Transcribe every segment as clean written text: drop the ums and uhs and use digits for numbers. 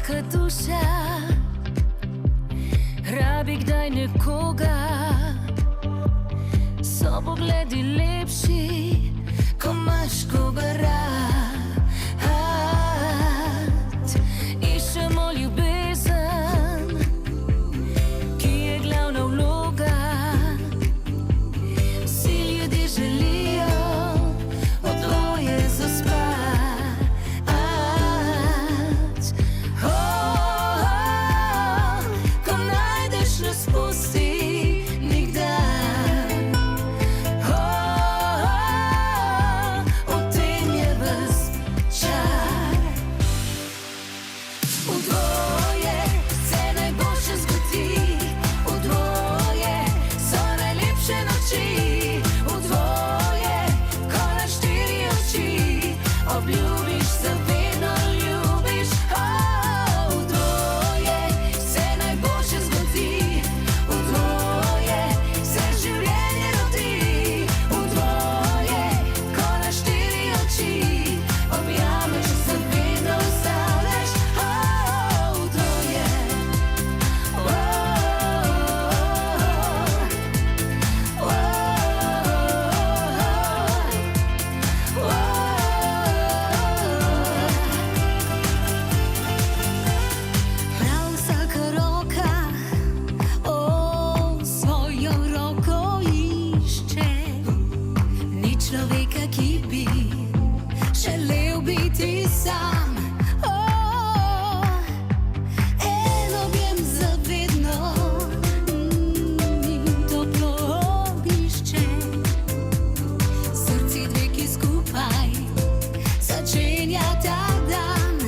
Vsaka duša rabi kdaj nekoga, so pogledi lepši, ko imaš koga rad. Iščemo ljubezen, ki je glavna vloga. Vsi ljudje želijo o dvoje zaspati. Ko najdeš, ne spusti nikdar. V tem je ves čar. V dvoje se najboljše zgodi, v dvoje so najlepše noči, v dvoje, ko na štiri oči obljubiš, zavedno ljubiš. V dvoje se najboljše zgodi, v dvoje se življenje rodi, v dvoje, ko na štiri oči objameš, zavedno ostaneš. V dvoje. Prav vsaka roka svojo roko išče, ni človeka, ki bi želel biti sam. En objem zavedno toplo obišče, srci dve, ki skupaj začenjata dan.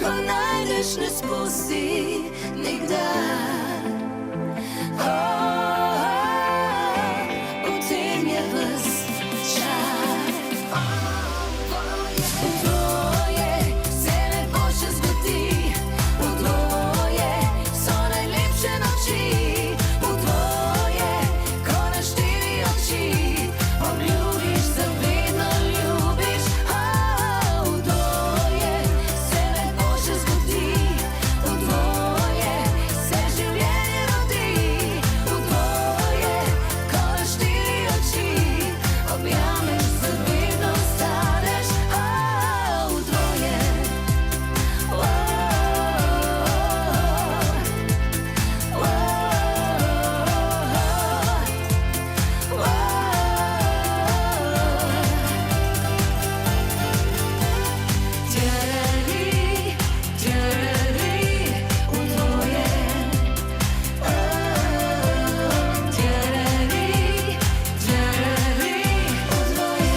Ko najdeš, ne spusti nikdar. V tem je ves čar. V dvoje se najboljše zgodi, v dvoje so najlepše noči, v dvoje, ko na štiri oči obljubiš, zavedno ljubiš. V dvoje se najboljše zgodi, v dvoje se življenje rodi, v dvoje, ko na štiri oči objameš, zavedno ostaneš. V dvoje. Tjarari, tjarari, v dvoje. Tjarari, tjarari, v dvoje.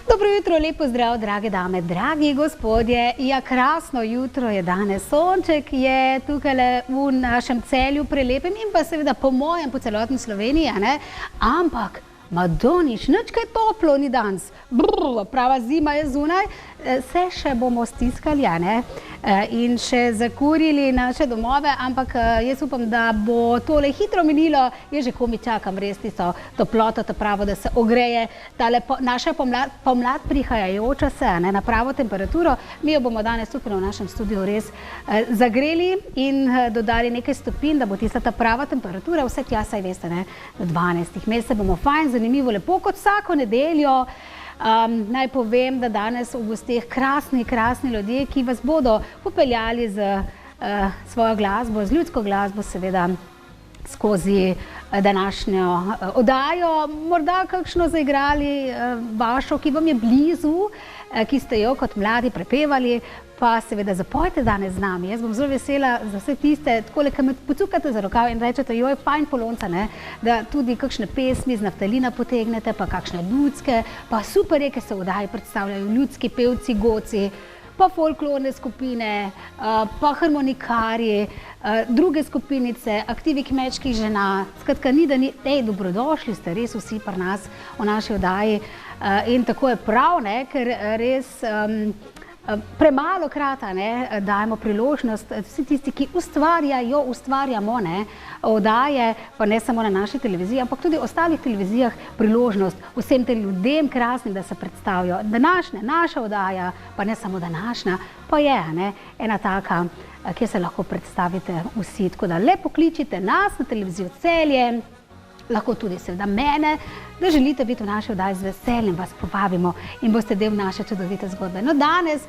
Dobro jutro, lepo zdrav, drage dame, dragi gospodje. Ja, krasno jutro je danes. Sonček je tukaj v našem Celju prelepem in pa seveda po mojem, po celotni Sloveniji, a ne? Ampak Madonič, nič kaj toplo ni danes. Prava zima je zunaj. Se še bomo stiskali, a ne? In še zakurili naše domove, ampak jaz upam, da bo tole hitro minilo. Jaz že komi čakam res tisto toploto, to pravo, da se ogreje tale naša pomlad prihajajoča se, a ne, na pravo temperaturo. Mi jo bomo danes tukaj v našem studiu res zagreli in dodali nekaj stopinj, da bo tista ta prava temperatura, vse tja, saj veste, ne, do 12. Imeli se bomo fajn, zanimivo, lepo kot vsako nedeljo. Naj povem, da danes v gosteh krasni ljudje, ki vas bodo popeljali z svojo glasbo, z ljudsko glasbo seveda skozi današnjo oddajo. Morda kakšno zaigrali vašo, ki vam je blizu, ki ste jo kot mladi prepevali, pa seveda zapojte danes z nami. Jaz bom zelo vesela za vse tiste, takole, ki me pocukate za rokav in rečete, joj, fajn polonca, ne, da tudi kakšne pesmi z naftalina potegnete, pa kakšne ljudske, pa super je, ki se v oddaji predstavljajo ljudski pevci, goci, pa folklorne skupine, pa harmonikarji, druge skupinice, aktivi kmečkih žena. Skratka, ni da ni, dobrodošli ste res vsi pri nas v naši oddaji. In tako je prav, ne, ker res premalokrat dajemo priložnost vsi tisti, ki ustvarjamo, oddaje, pa ne samo na naši televiziji, ampak tudi ostalih televizijah priložnost vsem tem ljudem krasnim, da se predstavijo. Naša oddaja, pa ne samo današnja, pa je ena taka, kjer se lahko predstavite vsi. Tako da le pokličite nas na televizijo Celje, lahko tudi seveda mene, da želite biti v naši oddaji, z veseljem vas povabimo in boste del naše čudovite zgodbe. No, danes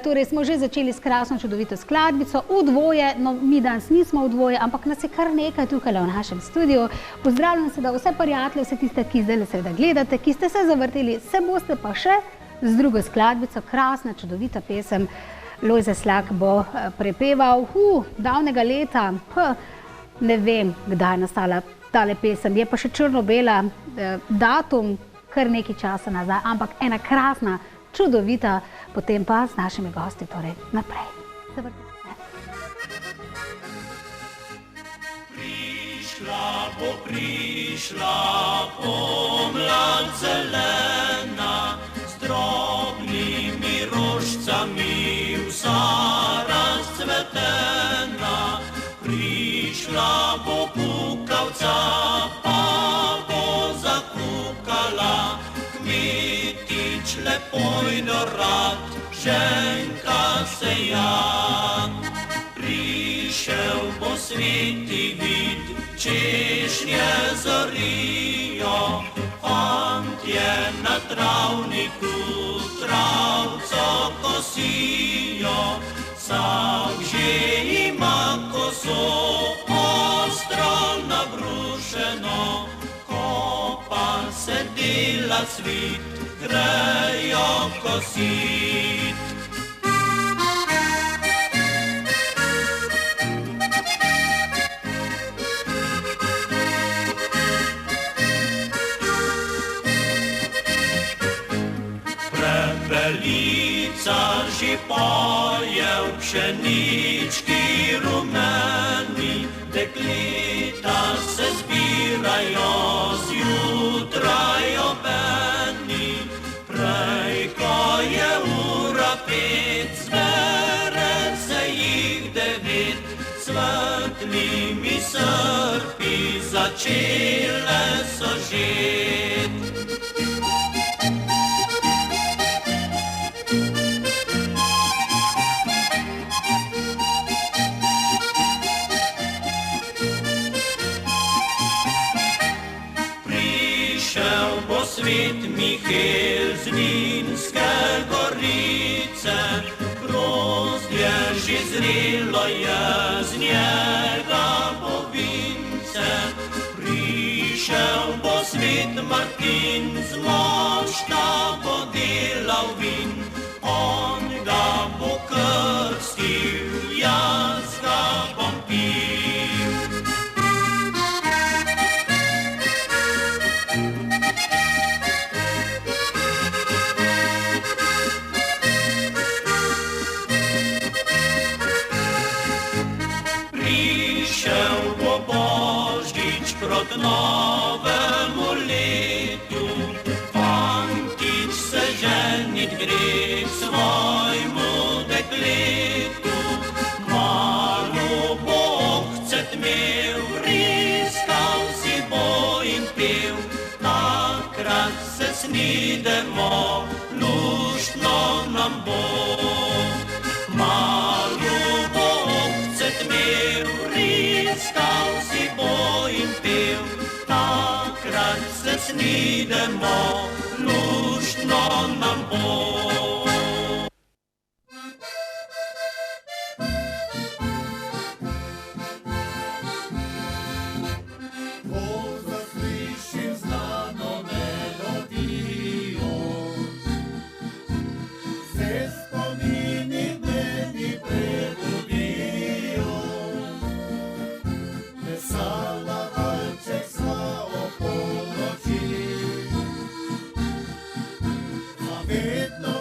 torej smo že začeli s krasno čudovito skladbico v dvoje, no mi danes nismo v dvoje, ampak nas je kar nekaj tukaj v našem studiu. Pozdravljam seveda vse prijatelje, vse tiste, ki zdaj seveda gledate, ki ste se zavrteli, se boste pa še z drugo skladbico, krasna čudovita pesem. Lojze Slak bo prepeval davnega leta, ne vem, kdaj je nastala tale pesem, je pa še črno-bela, datum kar nekaj časa nazaj, ampak ena krasna, čudovita, potem pa s našimi gosti torej naprej. Prišla pomlad zelena, z drobnimi rožcami vsa razcvetena. Prišla bo kukavca, pa bo zakukala, kmetič lepojno rad, ženka sejan. Prišel bo sveti vid, češnje zorijo, fantje na travniku travco kosijo. Vsak že ima koso ostro nabrušeno, ko pa se dela svit, grejo kosit. Prepelica že poje v pšenički rumeni, dekleta se zbirajo zjutraj obeni. Prej, ko je ura 5, zbere se jih 9, svetlimi srpi začele so žet. Svet Mihael z Ninske gorice, grozdje že zrelo je, z njega bo vince. Prišel bo svet Martin, z mošta bo delal vin, on ga bo krstil, jaz ga bom pil. Proti novemu letu, fantič se ženit gre k svojmu dekletu. Malo bo ohcet imel, riskal si bo in pel, takrat se snidemo, luštno nam bo. Malo bo ohcet imel, riskal si bo in pel, takrat se snidemo, luštno nam bo. No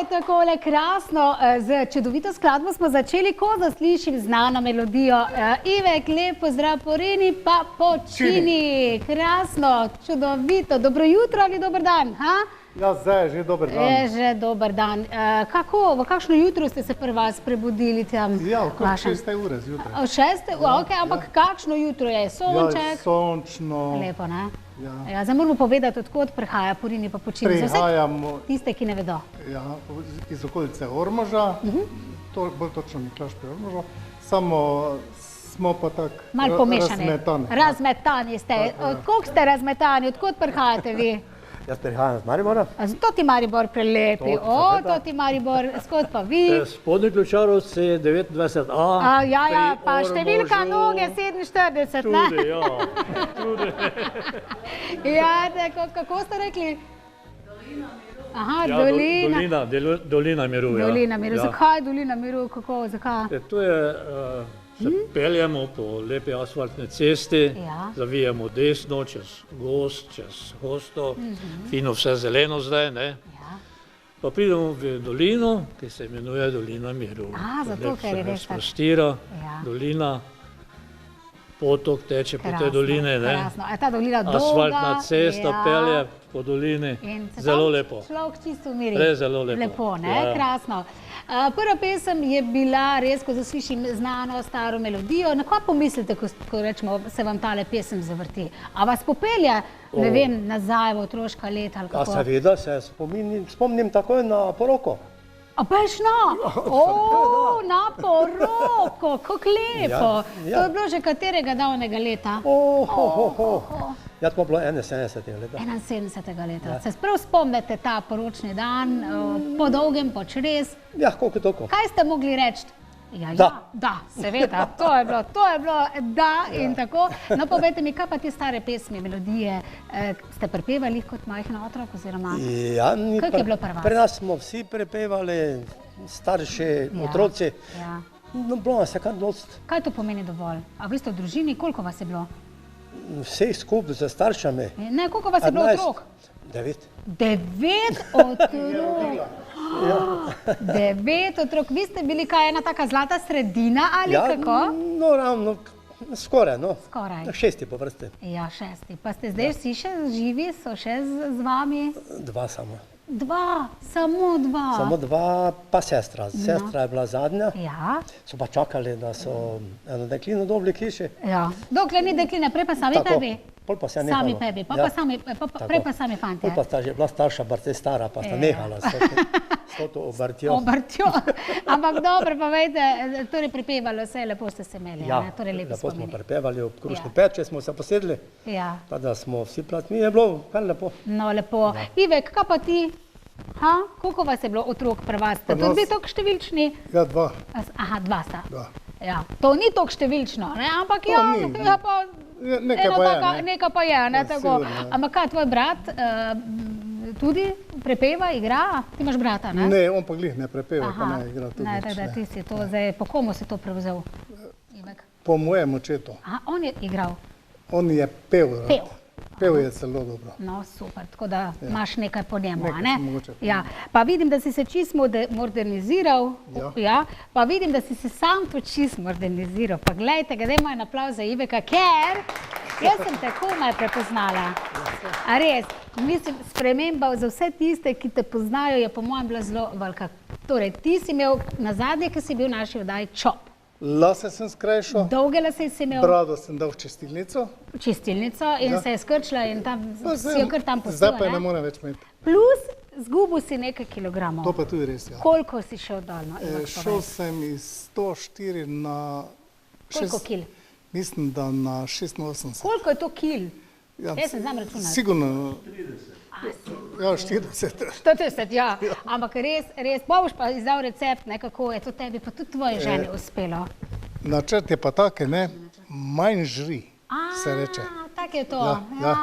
takole krasno, z čudovito skladbo smo začeli, ko zaslišim znano melodijo. Ivek, lep pozdrav, Porini pa počini. Krasno, čudovito, dobro jutro ali dober dan, ha? Ja, zdaj je že dober dan. Je že dober dan. Kako, v kakšno jutro ste se pri vas prebudili tam? Ja, okrog 6. ure zjutraj. O 6. Ok, ampak kakšno jutro je? Ja, Sonček? sončno. Lepo, ne? Ja. Ja, zdaj moramo povedati, odkot prihaja Porini pa počini. Za vse Prihajamo tiste, ki ne vedo. ja, iz okolice Ormoža, bolj točno Miklaš pri Ormožu, samo smo pa tako Malo pomešani. razmetani. Razmetani ste. Koliko ste razmetani? Odkot prihajate vi? Jaz prihajam z Maribora. To ti Maribor prelepi. O, to ti Maribor. Skod pa vi? Spodnji Ključarovci 29A. Ja, pa pri številka Ormožu. noge 47, ne? Tudi, ja. Tudi. Ja, kako ste rekli? Aha, Ja, dolina. Dolina miru. Ja. Dolina miru. Ja. Zakaj dolina miru? Kako? Zakaj? To je, se peljemo po lepi asfaltni cesti, Ja. zavijemo desno, čez gozd, čez hosto, fino vse zeleno zdaj, ne? Ja. Pa pridemo v dolino, ki se imenuje Dolina miru. Zato, Lep ker je se res tako. sprostira, Ja. dolina, potok teče po tej Krasno, dolini, ne? krasno. A je ta dolina dolga? Asfaltna cesta Ja. pelje po dolini, In se zelo tam lepo. Človek čisto umiri. Res zelo lepo. Lepo, ne? Ja. Krasno. Prva pesem je bila res, ko zaslišim znano staro melodijo. Na kaj pomislite, ko rečemo, se vam tale pesem zavrti? A vas popelje, ne vem, nazaj v otroška leta ali A kako? seveda se spomnim takoj na poroko. A peš na? O, na poroko, kako lepo. Ja. To je bilo že katerega davnega leta? Ja, to je bilo 71. leta. 71. leta. Se prav spomnite ta poročni dan, po dolgem, po črez? Ja, koliko toliko. Kaj ste mogli reči? Ja, Da. da, seveda, to je bilo, da in tako. No, povejte mi, kaj pa te stare pesmi, melodije, ste prepevali kot majhen otrok oziroma? Ja, Kako je bilo pri vas? Pri nas smo vsi prepevali, starši, otroci. Ja. No, bilo nas je kar dost. Kaj to pomeni dovolj? A vi ste v družini, koliko vas je bilo? Vseh skupaj z staršami. Ne, koliko vas je bilo 11, otrok? 9. 9 otrok. 9 otrok. Vi ste bili kaj ena taka zlata sredina ali Ja, kako? no, ravno, skoraj, no. Skoraj. 6 po vrsti. Ja, 6. Pa ste zdaj vsi še živi, so še z vami? 2 samo. 2, samo 2. Samo 2, pa sestra. Sestra je bila zadnja. Ja, So pa čakali, da so eno deklino dobili hiši. ja. Dokler ni dekline, prej pa sami Tako. pebi. Pol pa se je Sami nehalo. pebi, pa, Ja. pa sami, prej pa sami Pol fantje. pa sta že bila starša, precej stara, pa sta Ja. nehala s to obrtjo. Obrtjo. Ampak dobro, pa vejte, torej pripevalo se je, lepo ste se imeli, Ja, ne? Torej lepi lepo smo spomini. prepevali, ob krušni Ja. peči smo se posedli, Ja, pa da smo vsi platni, je bilo kar lepo. no lepo. Ivek, kaj pa ti? Ha? Koliko vas je bilo otrok pri vas? Ste Pri tudi vi nas- tako številčni? Ja, 2. Aha, 2 sta. 2. Ja, to ni tako številčno, ne? Ampak To ja, ni. ja pa... Nekaj pa je, ne. Nekaj pa je, ne, Ja, tako. sigurno, ja. Ampak kaj, tvoj brat tudi prepeva, igra? Ti imaš brata, ne? Ne, on pa glih ne prepeva, pa ne igra tudi ne, nič, tako da ne. ti si to zdaj, po komu si to prevzel? Ivek. Po mojem očetu. Aha, on je igral. On je pel. rad. Pel. Pel je zelo dobro. No, super, tako da imaš nekaj po njemu, a Nekaj ne? sem mogoče po Ja, pa vidim, da si se čisto moderniziral, ja, pa vidim, da si se sam to čisto moderniziral. Pa glejte, ga dajmo en aplavz za Iveka, ker jaz sem te komaj prepoznala. A res, mislim, sprememba za vse tiste, ki te poznajo, je po mojem bila zelo velika. Torej, ti si imel nazadnje, ki si bil v naši oddaji čop. Lase sem skrajšal, Dolge lase si imel, brado sem dal v čistilnico. čistilnico in Ja. se je skrčila in tam Pa si jo kar tam zdaj pustil, pa je ne ne? morem več imeti. Plus, zgubil si nekaj kilogramov. To pa je tudi res, ja. Koliko si šel dol? No, Ivek, Šel povej. sem iz 104 na... Koliko kil? Mislim, da na 86. Koliko je to kil? Ja, Jaz ne znam računati. Sigurno. Ja, 40. 130, ja. Ampak res, boš pa izdal recept, ne, kako je to tebi, pa tudi tvoji ženi uspelo. Načrt je pa tak, ne, manj žri, se reče. Tako je to. Ja, ja.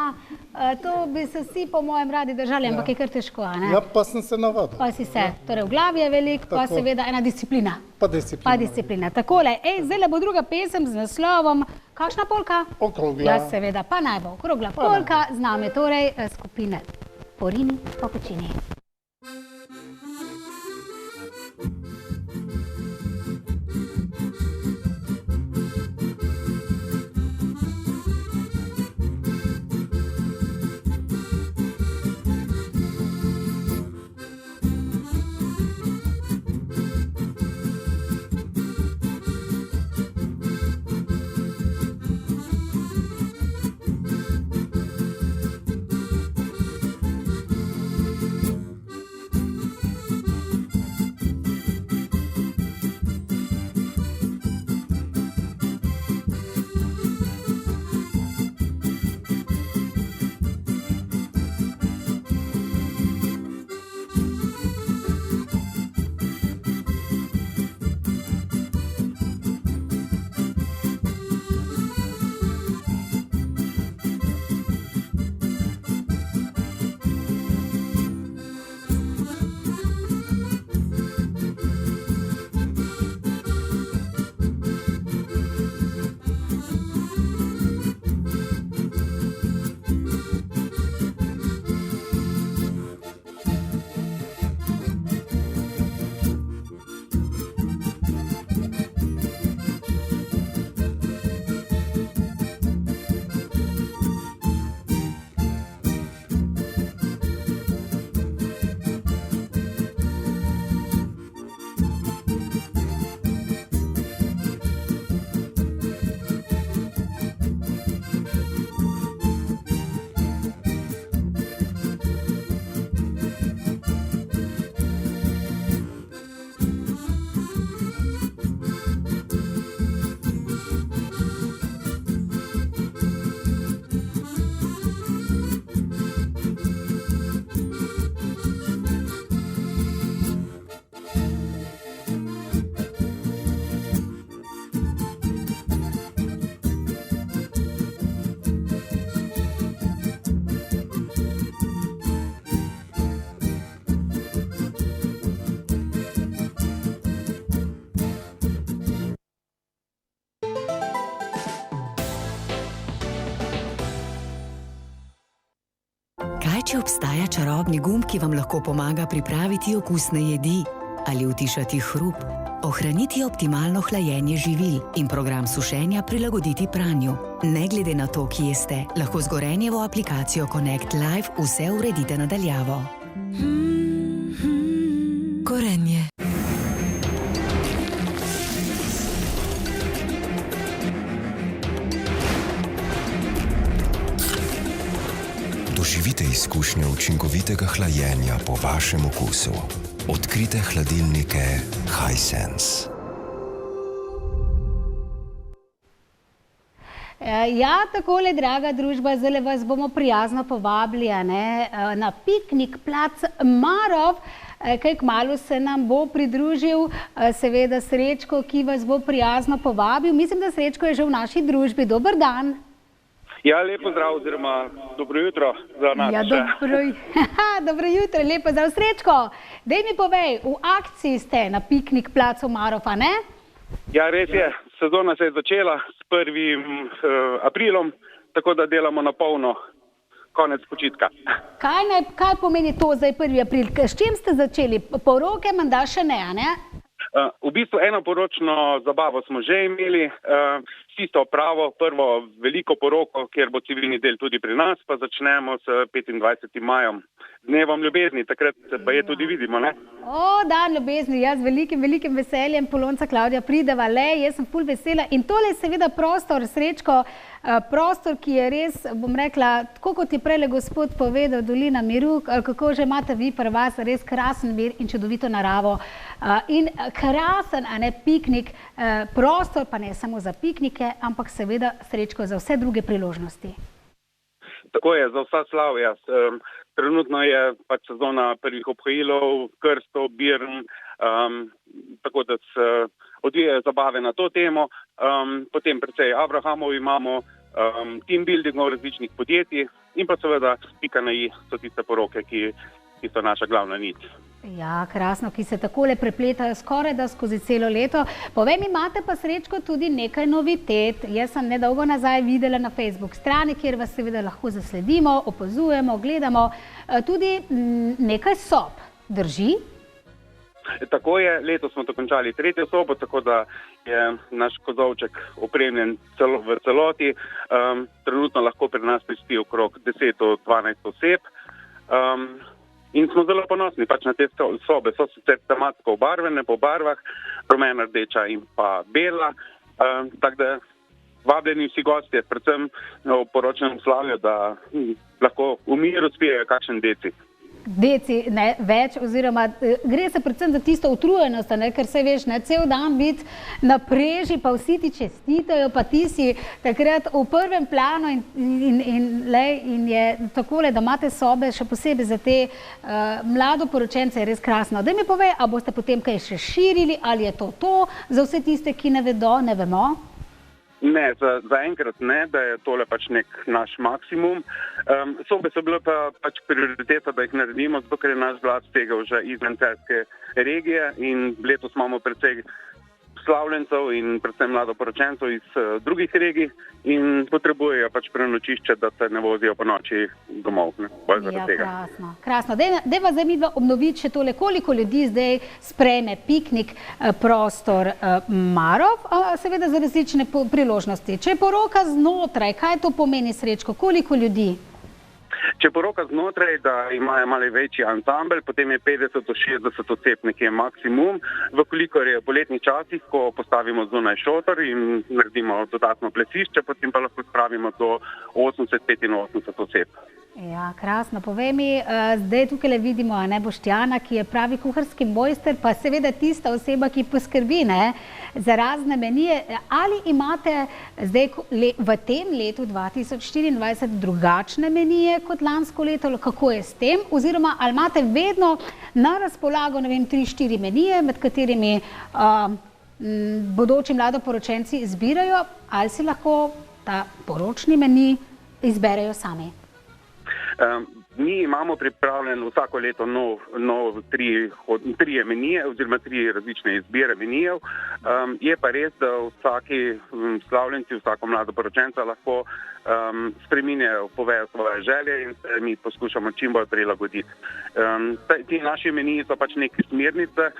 To bi se vsi po mojem radi držali, ampak je kar težko, a ne? Ja, pa sem se navadil. Pa si se, torej v glavi je veliko, pa Tako. seveda ena disciplina. Pa disciplina. Pa disciplina. Takole, zdaj bo druga pesem z naslovom, kakšna polka? Okrogla. Ja, seveda, pa naj bo okrogla polka, z nami torej skupine Porini pa počini. Kaj, če obstaja čarobni gumb, ki vam lahko pomaga pripraviti okusne jedi ali utišati hrup, ohraniti optimalno hlajenje živil in program sušenja prilagoditi pranju? Ne glede na to, kje ste, lahko z Gorenjevo aplikacijo Connect Live vse uredite na daljavo. Gorenje. Doživite izkušnjo učinkovitega hlajenja po vašem okusu. Odkrite hladilnike Hisense. Ja, takole, draga družba, zdaj vas bomo prijazno povabili na piknik plac Marof. Kaj kmalu se nam bo pridružil seveda Srečko, ki vas bo prijazno povabil. Mislim, da Srečko je že v naši družbi. Dober dan. Ja, lepo zdrav oziroma dobro jutro za nas. Ja, dobro jutro, lepo zdrav. Srečko, daj mi povej, v akciji ste na piknik placu Marof, a ne? Ja, res je. Sezona se je začela s 1. aprilom, tako da delamo na polno. Konec počitka. Kaj pomeni to zdaj 1. april? S čim ste začeli? Poroke menda še ne, a ne? V bistvu eno poročno zabavo smo že imeli, čisto pravo, prvo veliko poroko, kjer bo civilni del tudi pri nas, pa začnemo s 25. majem, dnevom ljubezni, takrat se pa je tudi vidimo, ne? O, dan ljubezni, jaz z velikim veseljem, Polonca Klavdija prideva, jaz sem ful vesela in tole je seveda prostor, Srečko, prostor, ki je res, bom rekla, tako kot je prele gospod povedal, Dolina miru, kako že imate vi pri vas, res krasen mir in čudovito naravo in krasen, a ne, piknik, prostor pa ne samo za piknike, ampak seveda, Srečko, za vse druge priložnosti. Tako je, za vsa slavja. Trenutno je pač sezona prvih obhajilov, krstov, birn, tako da se odvijajo zabave na to temo. Potem precej Abrahamov imamo, team buildingov različnih podjetij in pa seveda pika na i so tiste poroke, ki so naša glavna nit. Ja, krasno, ki se takole prepletajo skoraj da skozi celo leto. Povej mi, imate pa, Srečko, tudi nekaj novitet. Jaz sem nedolgo nazaj videla na Facebook strani, kjer vas seveda lahko zasledimo, opazujemo, gledamo. Tudi nekaj sob. Drži? Tako je, letos smo dokončali 3. sobo, tako da je naš kozovček opremljen v celoti. Trenutno lahko pri nas prispi okrog 10-12 oseb. In smo zelo ponosni pač na te sobe. So sicer tematsko obarvene po barvah, rumena, rdeča in pa bela. Tako da vabljeni vsi gostje, predvsem v poročnem slavju, da lahko v miru spijejo kakšen deci. Deci, ne, več, oziroma gre se predvsem za tisto utrujenost, ne, ker se veš, ne, cel dan biti na preži, pa vsi ti čestitajo, pa ti si takrat v prvem planu in je takole, da imate sobe še posebej za te mladoporočence, je res krasno. Daj mi povej, a boste potem kaj še širili, ali je to za vse tiste, ki ne vedo, ne vemo? Ne, zaenkrat ne, da je tole pač nek naš maksimum. Sobe so bile pa pač prioriteta, da jih naredimo, zato ker je naš glas stegal že izven celjske regije in letos imamo precej slavljencev in predvsem mladoporočencev iz drugih regij in potrebujejo pač prenočišče, da se ne vozijo po noči domov. Ja, krasno. Dejva zdaj midva obnoviti še tole, koliko ljudi zdaj sprejme piknik prostor Marof, seveda za različne priložnosti. Če je poroka znotraj, kaj to pomeni, Srečko, koliko ljudi? Če poroka znotraj, da imajo malo večji ansambel, potem je 50 do 60 oseb nekje maksimum. Vkolikor je v poletnih časih, ko postavimo zunaj šotor in naredimo dodatno plesišče, potem pa lahko spravimo do 80-85 oseb. Ja, krasno. Povej mi, zdaj tukaj vidimo Boštjana, ki je pravi kuharski mojster, pa seveda tista oseba, ki poskrbi za razne menije. Ali imate zdaj v tem letu 2024 drugačne menije kot lansko leto? Kako je s tem? Oziroma, ali imate vedno na razpolago, ne vem, 3-4 menije, med katerimi bodoči mladoporočenci izbirajo, ali si lahko ta poročni meni izberejo sami? Mi imamo pripravljen vsako leto nov tri menije oziroma 3 različne izbire menijev. Je pa res, da vsaki slavljenci, vsako mlado poročenca lahko spreminjajo, povejo svoje želje in se mi poskušamo čim bolj prilagoditi. Ti naši meniji so pač neke smernice,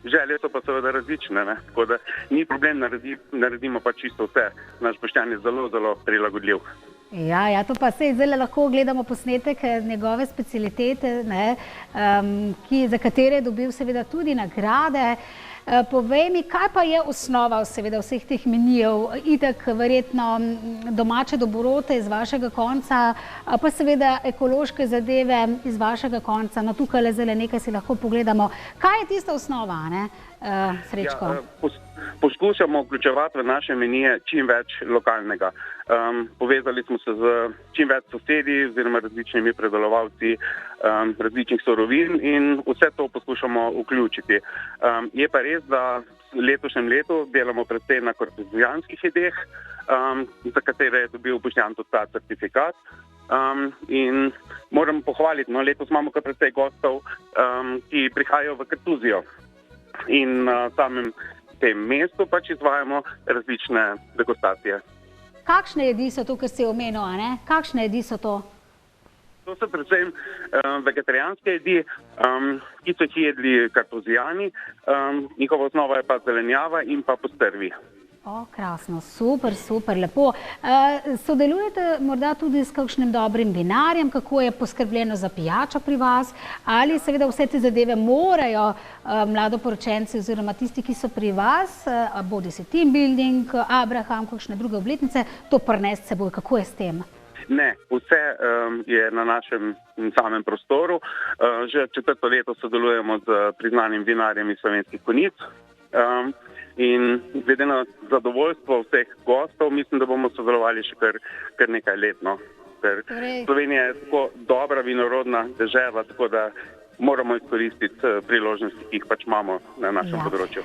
želje so pa seveda različne, ne? Tako da ni problem, naredimo pa čisto vse. Naš Boštjan je zelo, zelo prilagodljiv. Ja, to pa se zdaj lahko gledamo posnetek njegove specialitete, ne, za katere je dobil seveda tudi nagrade. Povej mi, kaj pa je osnova seveda vseh teh menijev, itak verjetno domače dobrote iz vašega konca, pa seveda ekološke zadeve iz vašega konca. No, tukaj zdaj nekaj si lahko pogledamo. Kaj je tista osnova, ne, Srečko? Ja, poskušamo vključevati v naše menije čim več lokalnega. Povezali smo se z čim več sosedi oziroma različnimi predelovalci različnih surovin in vse to poskušamo vključiti. Je pa res, da letošnjem letu delamo predvsej na kortezijanskih jedeh, za katere je dobil Boštjan tudi ta certifikat. In moram pohvaliti, no, letos imamo kar predvsej gostov, ki prihajajo v Kartuzijo. In na samem tem mestu pač izvajamo različne degustacije. Kakšne jedi so to, kar si omenil, a ne? Kakšne jedi so to? To so predvsem vegetarijanske jedi, ki so jih jedli Kartuzijani. Njihova osnova je pa zelenjava in pa postrvi. O, krasno, super, lepo. Sodelujete morda tudi s kakšnim dobrim vinarjem, kako je poskrbljeno za pijačo pri vas, ali seveda vse te zadeve morajo mladoporočenci oziroma tisti, ki so pri vas, bodi si team building, Abraham, kakšne druge obletnice, to prinesti s seboj, kako je s tem? Ne, vse je na našem samem prostoru. Že 4. leto sodelujemo z priznanim vinarjem iz Slovenskih Konjic. In glede na zadovoljstvo vseh gostov, mislim, da bomo sodelovali še kar nekaj let. No. Ker Slovenija je tako dobra vinorodna dežela, tako da moramo izkoristiti priložnosti, ki jih pač imamo na našem področju.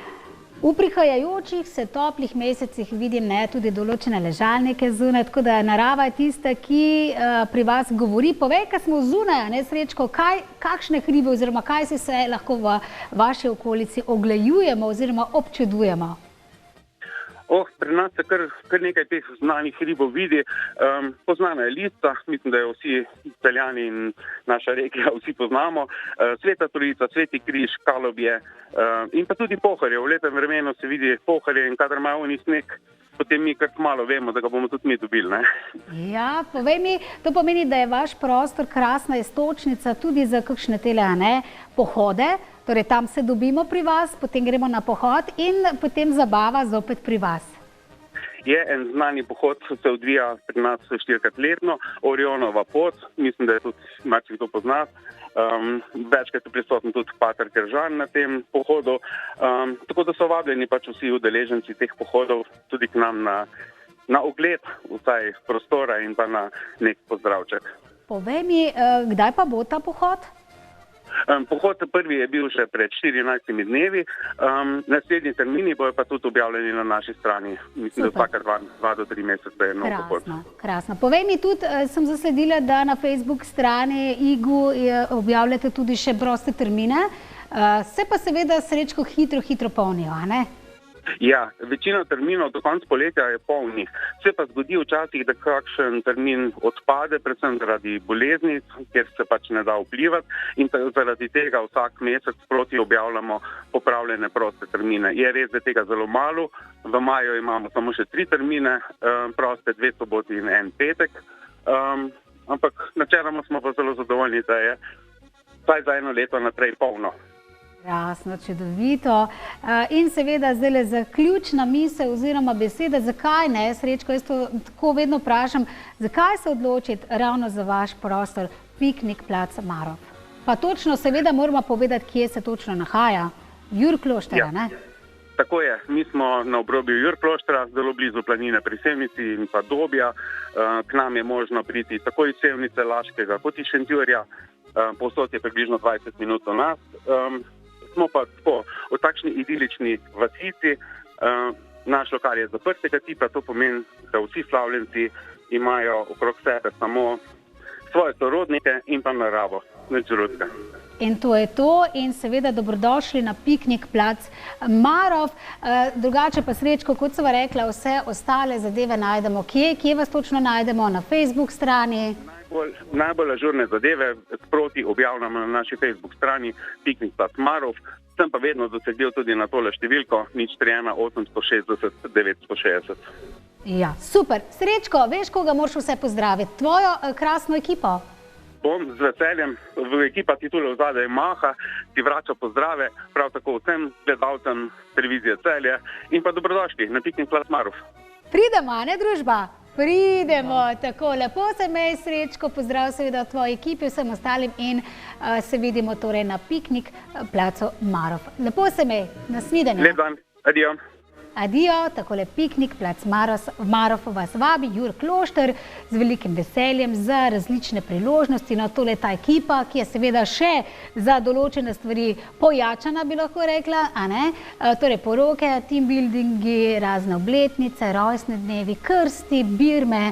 V prihajajočih se toplih mesecih vidim tudi določene ležalnike zunaj, tako da narava je tista, ki pri vas govori. Povej, ko smo zunaj, ne, Srečko, kakšne hribe oziroma kaj se lahko v vaši okolici oglejujemo oziroma občudujemo? Pri nas se kar nekaj teh znanih hribov vidi. Poznana je Lisca, mislim, da jo vsi Celjani in naša regija vsi poznamo. Sveta Trojica, Sveti Križ, Kalobje in pa tudi Pohorje. V letem vremenu se vidi Pohorje in kadar ima oni sneg, potem mi kar malo vemo, da ga bomo tudi mi dobili. Ne? Ja, povej mi, to pomeni, da je vaš prostor krasna iztočnica tudi za kakšne tele, ne, pohode. Torej, tam se dobimo pri vas, potem gremo na pohod in potem zabava zopet pri vas. Je en znani pohod, se odvija pri nas 4-krat letno, Orionova pot, mislim, da je tudi marsikdo pozna. Večkrat je prisoten tudi pater Kržan na tem pohodu. Tako da so vabljeni pač vsi udeleženci teh pohodov tudi k nam na ogled vsaj prostora in pa na nek pozdravček. Povej mi, kdaj pa bo ta pohod? Pohod prvi je bil že pred 14 dnevi, naslednji termini bojo pa tudi objavljeni na naši strani. Mislim, da vsaka 2 do 3 mesece je nov pohod. Krasno. Povej mi tudi, sem zasledila, da na Facebook strani IGU objavljate tudi še proste termine. Se pa seveda, Srečko, hitro polnijo, a ne? Ja, večina terminov do konca poletja je polnih. Se pa zgodi včasih, da kakšen termin odpade, predvsem zaradi bolezni, kjer se pač ne da vplivati in zaradi tega vsak mesec sproti objavljamo popravljene proste termine. Je res, da tega zelo malo. V maju imamo samo še 3 termine proste, 2 soboti in 1 petek. Ampak načeloma smo pa zelo zadovoljni, da je vsaj za 1 leto naprej polno. Krasno, čudovito. In seveda zdaj zaključna misel oziroma beseda, zakaj ne, Srečko, jaz to tako vedno vprašam, zakaj se odločiti ravno za vaš prostor Piknik plac Marof? Pa točno seveda moramo povedati, kje se točno nahaja. Jurkloštra, ne? Tako je, mi smo na obrobju Jurkloštra, zelo blizu planine pri Sevnici in pa Dobja. K nam je možno priti tako iz Sevnice, Laškega kot iz Šentjurja. Povsod je približno 20 minut do nas. Smo pa tako v takšni idilični vasici. Naš lokal je zaprtega tipa, to pomeni, da vsi slavljenci imajo okrog sebe samo svoje sorodnike in pa naravo, nič drugega. In to je to, in seveda dobrodošli na piknik plac Marof. Drugače pa Srečko, kot sva rekla, vse ostale zadeve najdemo kje vas točno najdemo, na Facebook strani? Najbolj ažurne zadeve sproti objavljamo na naši Facebook strani Piknik plac Marof. Sem pa vedno dosegljiv tudi na tole številko 041 860 960. Ja, super. Srečko, veš, koga moraš vse pozdraviti? Tvojo krasno ekipo? Bom z veseljem, v ekipa ti tule vzadaj maha, ti vrača pozdrave, prav tako vsem gledalcem televizije Celje in pa dobrodošli na Piknik plac Marof. Pridemo, a ne družba? Pridemo, tako, lepo se imej, Srečko, pozdrav seveda tvoji ekipi, vsem ostalim in se vidimo torej na piknik placu Marof. Lepo se imej, na snidenje. Lep dan, adijo. Adijo, takole piknik plac Marof vas vabi, Jur Klošter, z velikim veseljem za različne priložnosti. No, tole je ta ekipa, ki je seveda še za določene stvari pojačana, bi lahko rekla, a ne? Torej poroke, team buildingi, razne obletnice, rojstne dnevi, krsti, birme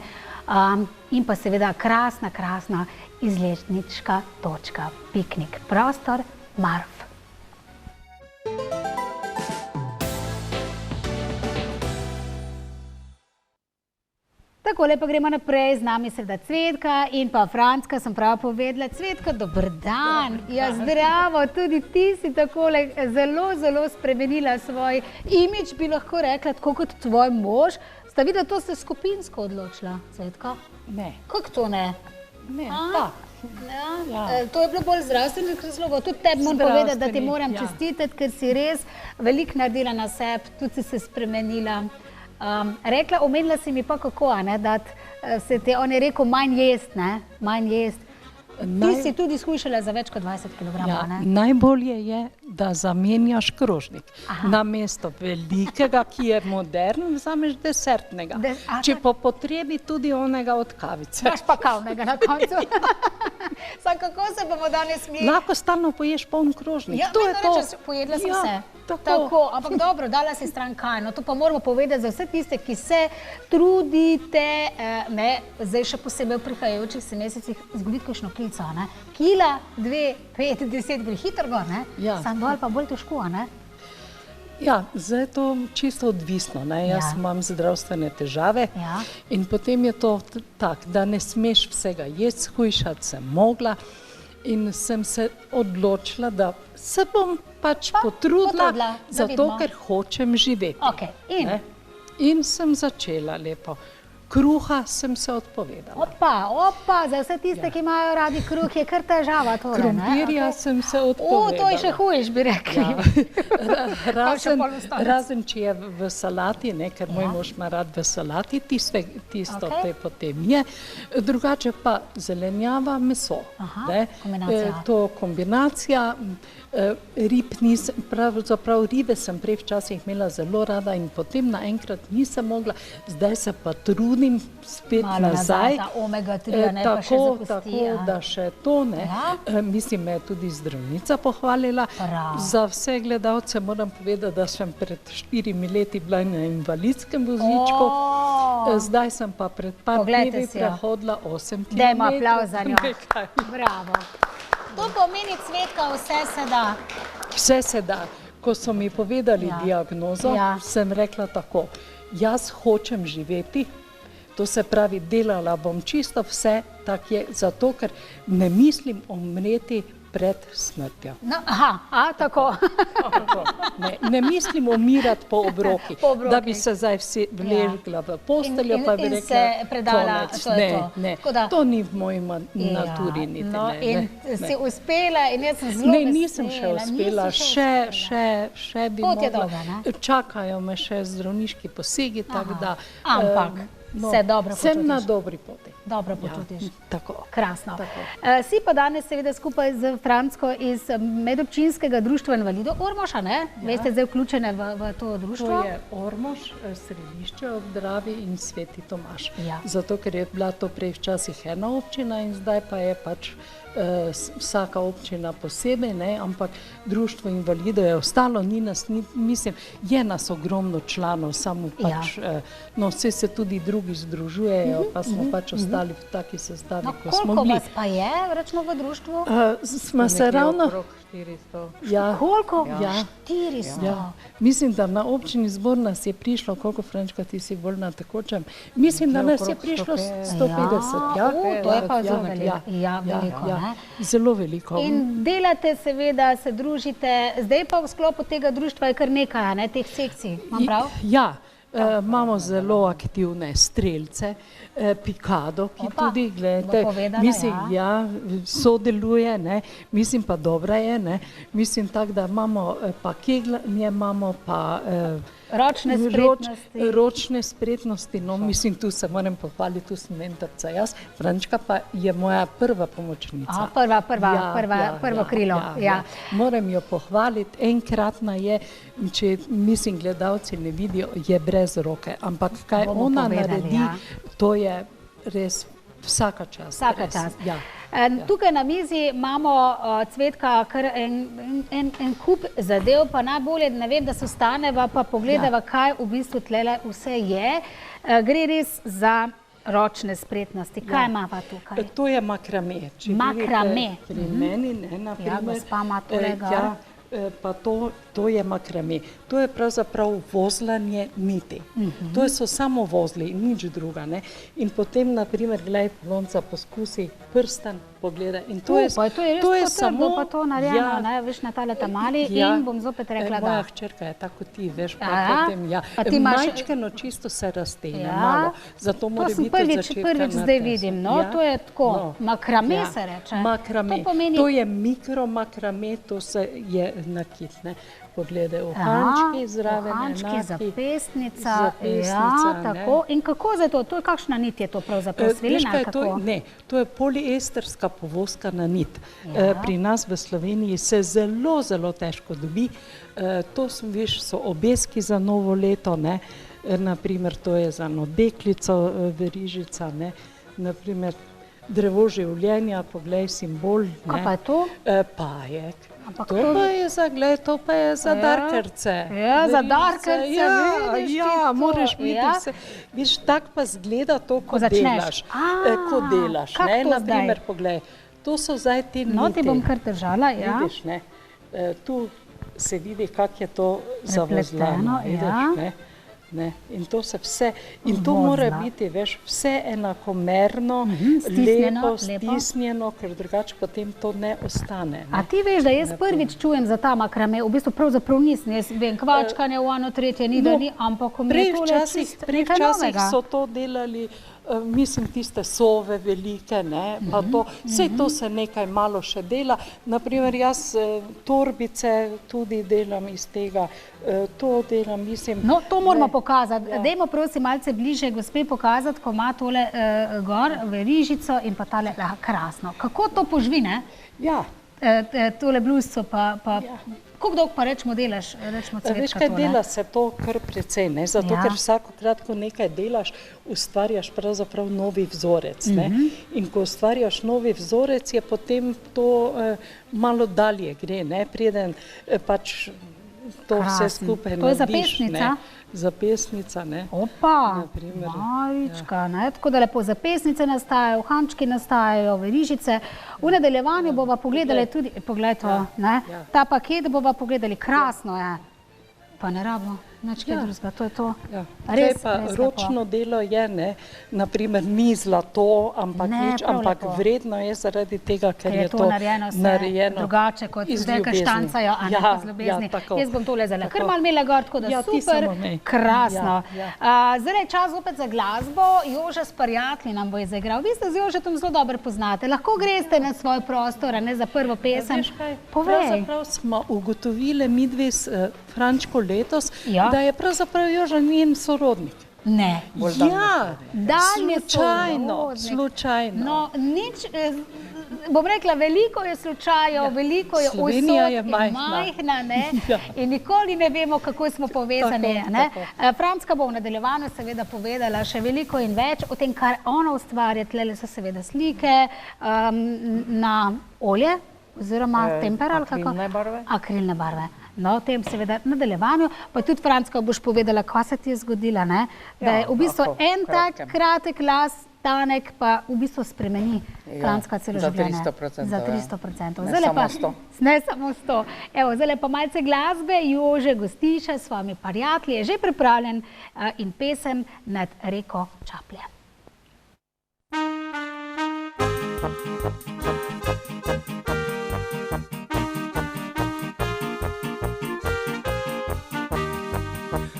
in pa seveda krasna izletniška točka. Piknik, prostor Marof. Takole pa gremo naprej, z nami seveda Cvetka in pa Francka, sem prav povedala. Cvetka, dober dan. Ja, zdravo, tudi ti si takole zelo spremenila svoj imidž, bi lahko rekla, tako kot tvoj mož. Sta videla, to ste skupinsko odločila, Cvetka? Ne. Kako to ne? Ne, tak. Ja. To je bilo bolj zdravstvenih razlogov. Tudi tebi moram povedati, da ti moram čestitati, ker si res veliko naredila na sebi, tudi si se spremenila. Omenila si mi pa kako, da se ti on je rekel manj jest, manj jest. Ti si tudi shujšala za več kot 20 kg, ne? Najbolje je, da zamenjaš krožnik. Namesto velikega, ki je modern, vzameš desertnega. Če po potrebi tudi onega od kavice. Daš pa kavnega na koncu. Sam, kako se bomo danes mi... Lahko stalno poješ poln krožnik. Ja, to je to. Pojedla sem vse. Tako, ampak dobro, dala si stran kaj. No, to pa moramo povedati za vse tiste, ki se trudite, zdaj še posebej v prihajajočih se mesecih zgoditi kakšno klico, ne? Kila, 2, 5, 10 gre hitro gor, ne? Sam dol pa bolj težko, ne? Ja, zdaj je to čisto odvisno, ne? Jaz imam zdravstvene težave in potem je to tak, da ne smeš vsega jesti, shujšati sem mogla in sem se odločila, da se bom pač potrudila, zato ker hočem živeti. In sem začela lepo. Kruha sem se odpovedala. Opa, za vse tiste, ki imajo radi kruh, je kar težava tole, ne? Krompirja sem se odpovedala. To je še hujš, bi rekli. Razen, če je v salati, ker moj mož ima rad v salati, tisto te potem je. Drugače pa zelenjava, meso. To kombinacija. Rib nisem, pravzaprav ribe sem prej včasih imela zelo rada in potem naenkrat nisem mogla, zdaj se pa trudim spet nazaj. Ta omega 3, ne, pa še zapusti. Tako, da še to, ne. Mislim, me je tudi zdravnica pohvalila. Za vse gledalce moram povedati, da sem pred 4 leti bila na invalidskem vozičku, zdaj sem pa pred par dnevi prehodila 8 km. Dajmo aplavz za njo. Bravo. To pomeni, Cvetka, vse se da. Vse se da. Ko so mi povedali diagnozo, sem rekla tako, jaz hočem živeti, to se pravi, delala bom čisto vse, tak je, zato ker ne mislim umreti pred smrtjo. Tako. Ne mislim umirati po obroki, da bi se zdaj vsi vležila v posteljo, pa bi rekla, konec. Ne, to ni v moji naturi niti ne. In si uspela in jaz sem zelo vesela. Ne, nisem še uspela, še bi mogla. Čakajo me še zdravniški posegi, tako da... Ampak se dobro počutiš. Sem na dobri poti. Dobro počutiš. Tako. Krasno. Si pa danes seveda skupaj z Francko iz Medobčinskega društva invalidov Ormoža, ne? Veste, zdaj vključene v to društvo? To je Ormož, Središče ob Dravi in Sveti Tomaž. Zato, ker je bila to prej včasih ena občina in zdaj pa je pač vsaka občina posebej, ne, ampak društvo invalidov je ostalo, ni nas, mislim, je nas ogromno članov, samo pač, no, vse se tudi drugi združujejo, pa smo pač ostali v taki sestavi, ko smo bili. Koliko vas pa je, recimo, v društvu? Smo se ravno... 400. Ja. Koliko? Ja. 400. Ja. Mislim, da na občini Zbor nas je prišlo, koliko, Frančka, ti si bolj na tekočem? Mislim, da nas je prišlo 150. Ja, to je pa zelo veliko. Ja, veliko, ne? Zelo veliko. In delate seveda, se družite, zdaj pa v sklopu tega društva je kar nekaj, ne, teh sekcij, imam prav? Ja. Imamo zelo aktivne strelce, Pikado, ki tudi, gledajte, mislim, sodeluje, ne, mislim pa dobra je, ne, mislim tako, da imamo pa kegljanje, imamo pa ročne spretnosti, no, mislim, tu se moram pohvaliti, tu sem mentorica jaz, Frančka pa je moja prva pomočnica. Prvo krilo, ja. Moram jo pohvaliti, enkratna je, če, mislim, gledalci ne vidijo, je brez roke, ampak kaj ona naredi, to je res vsaka čast. Vsaka čast. Tukaj na mizi imamo, Cvetka, kar en kup zadev, pa najbolje, ne vem, da se ostaneva, pa pogledava, kaj v bistvu tlele vse je. Gre res za ročne spretnosti. Kaj imava tukaj? To je makrame. Makrame. Pri meni, ne, naprimer. Ja, gospa ima tolega. Pa to je makrame. To je pravzaprav vozlanje niti. To so samo vozli, nič druga, ne. In potem, naprimer, gledaj, Lonca, poskusi prsten, pogledaj. In to je res potrdo, pa to narejeno, ne, veš, na tale tamali in bom zopet rekla, da. Moja hčerka je tako ti, veš, pa potem, majčkeno čisto se raztene, malo. Zato mora biti od začetka na prvič zdaj vidim, no, to je tako, makrame se reče. Makrame, to je mikromakrame, to je nakit, ne. Pogledaj, uhančki zraven, uhančki, zapestnica, ja, tako. In kako zdaj to? To je kakšna nit je to pravzaprav, svilina ali kako? Ne, to je poliesterska povoskana nit. Pri nas v Sloveniji se zelo, zelo težko dobi. To so obeski za novo leto, ne. Naprimer, to je za eno deklico verižica, ne. Naprimer, drevo življenja, poglej, simbol, ne. Kaj pa je to? Pajek. To pa je za, gledaj, to pa je za darkerce. Ja, za darkerce, vidiš. Ja, moraš videti vse. Viš, tak pa zgleda to, ko delaš. Ko delaš, ne, naprimer, poglej, to so zdaj te niti. No, ti bom kar držala, ja. Vidiš, ne, tu se vidi, kak je to zavozlano, vidiš, ne. In to se vse, in to mora biti, veš, vse enakomerno, lepo, stisnjeno, ker drugače potem to ne ostane. A ti veš, da jaz prvič čujem za ta makrame, v bistvu pravzaprav nisem, jaz vem, kvačkanje v ano, tretje, ni da ni, ampak mi je tole čist nekaj novega. Prej včasih so to delali, mislim, tiste sove velike, ne, pa to, vse to se nekaj malo še dela. Naprimer, jaz torbice tudi delam iz tega, to delam, mislim... No, to moramo pokazati. Dajmo prosim malce bliže gospe pokazati, ko ima tole gor verižico in pa tale, krasno. Kako to poživi, ne? Ja. Tole bluzco pa... Koliko dolgo pa rečemo delaš, rečemo Cvetka to, ne? Veš kaj, dela se to kar precej, ne? Zato, ker vsakokrat, ko nekaj delaš, ustvarjaš pravzaprav novi vzorec, ne? In ko ustvarjaš novi vzorec, je potem to malo dalje gre, ne? Preden pač to vse skupaj narediš, ne? To je zapestnica? Zapestnica, ne? Opa, Marička, ne? Tako da lepo zapestnice nastajajo, uhančki nastajajo, verižice. V nadaljevanju bova pogledali tudi, pogled to, ne? Ta paket bova pogledali, krasno je. Pa ne rabimo, nič kaj drugega, to je to. Res, pa ročno delo je, ne, naprimer ni zlato, ampak nič, ampak vredno je zaradi tega, ker je to narejeno drugače, kot zdaj, kaj štancajo, a ne pa z ljubezni. Jaz bom tole zelo kar malo imela gor, tako da super, krasno. Zdaj je čas opet za glasbo, Jože Sparjatli nam bo izigral. Vi se z Jožetom zelo dobro poznate, lahko greste na svoj prostor, a ne za prvo pesem. Povej. Pravzaprav smo ugotovili midve s Frančko letos, da je pravzaprav Joža njen sorodnik. Ne. Ja, slučajno. No, nič bom rekla, veliko je slučajev, veliko je Slovenija je usod, majhna. ne? In nikoli ne vemo, kako smo povezani. Frančka bo v nadaljevanju seveda povedala še veliko in več o tem, kar ona ustvarja. Tlele so seveda slike na olje oziroma tempera ali kako? Akrilne barve. No, o tem seveda nadaljevanju. Pa tudi, Frančka, boš povedala, kaj se ti je zgodila, ne? Da je v bistvu en tak kratek las, tanek, pa v bistvu spremeni Frančka celo življenje. Za 300%. Ne samo 100. Ne samo 100. Evo, zdaj pa malce glasbe. Jože Gostiša s svojimi prijatelji je že pripravljen in pesem Nad reko Čaplje.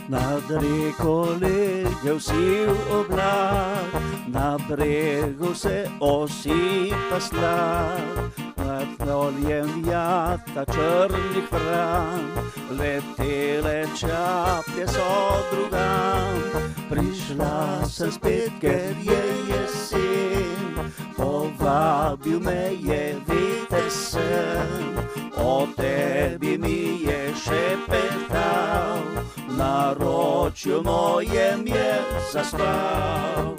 Nad reko legel siv oblak, na bregu se osipa slad, nad poljem jata črnih vran, letele čaplje so drugam. Prišla sem spet, ker je jesen, povabil me je vitesen, o tebi mi je šepetal, na naročju mojem je zaspal.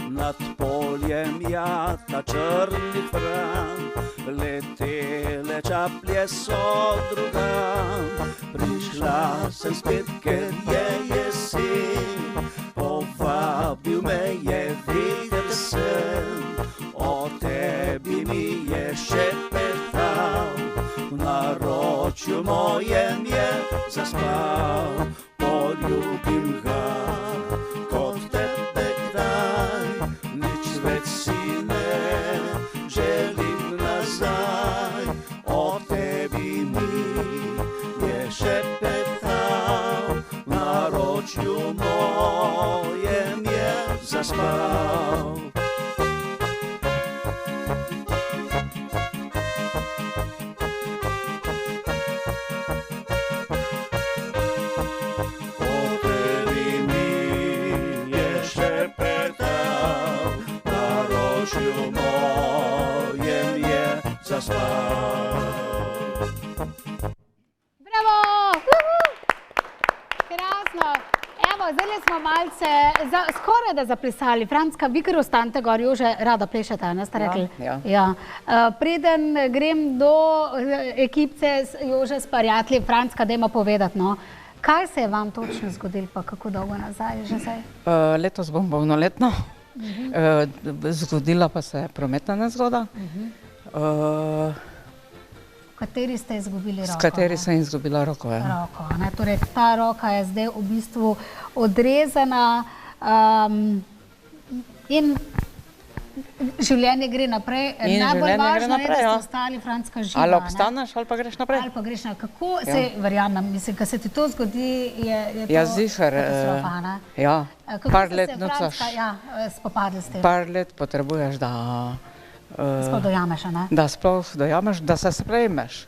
Nad poljem jata črnih vran, letele čaplje so drugam. Prišla sem spet, ker je jesen, povabil me je vitesen, o tebi mi je šepetal, v naročju mojem je zaspal. Poljubim ga kot tebe kdaj, nič več si ne želim nazaj, o tebi mi je šepetal, v naročju mojem je zaspal. Bravo! Krasno! Evo, zdaj smo malce skoraj da zaplesali. Frančka, vi kar ostanete gor, Jože, rada plešete, ne ste rekli? Ja. Preden grem do ekipce Jože s prijatelji, Frančka, dajmo povedati, no. Kaj se je vam točno zgodilo, pa kako dolgo nazaj že zdaj? Letos bom polnoletna. Zgodila pa se je prometna nezgoda. V kateri ste izgubili roko? S kateri sem izgubila roko, ja. Roko, ne, torej ta roka je zdaj v bistvu odrezana in življenje gre naprej. Najbolj važno je, da ste ostali, Frančka, živa. Ali obstaneš, ali pa greš naprej. Ali pa greš naprej. Kako se, verjamem, mislim, ko se ti to zgodi, je to katastrofa, ne? Ja, par let nucaš. Kako ste se, Frančka, spopadli s tem? Par let potrebuješ, da... Sploh dojameš, ne? Da sploh dojameš, da se sprejmeš.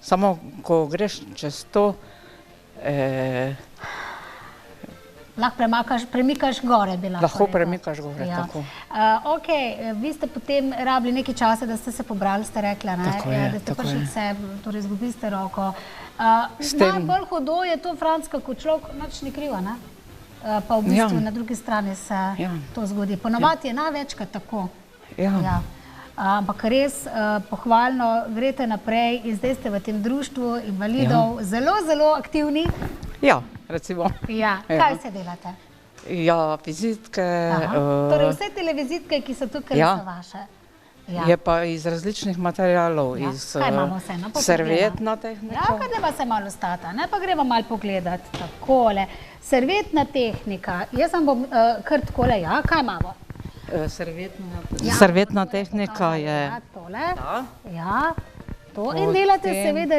Samo, ko greš čez to, Lahko premikaš gore, bi lahko Lahko rekel. premikaš gore, tako. Ok, vi ste potem rabili nekaj časa, da ste se pobrali, ste rekla, ne? Tako je, Da ste tako prišli je. k sebi, torej izgubili ste roko. S tem- Najbolj hudo je to, Franska, ko človek nič ni kriva, ne? Pa v bistvu na drugi strani se to zgodi. Ponovadi je največkrat tako. Ja. Ampak res pohvalno, greste naprej in zdaj ste v tem društvu invalidov zelo, zelo aktivni. Ja, recimo. Ja, kaj se delate? Ja, vizitke. Torej vse te vizitke, ki so tukaj, ja. so vaše. Je pa iz različnih materialov, iz Kaj imamo vse? No, pa servetna poglejmo. tehnika. Ja, kaj deva se malo stata, ne? Pa gremo malo pogledat. Takole, servetna tehnika. Jaz vam bom kar takole, ja, kaj imamo? Servetna tehnika je... Ja, tole. Ja, to in delate seveda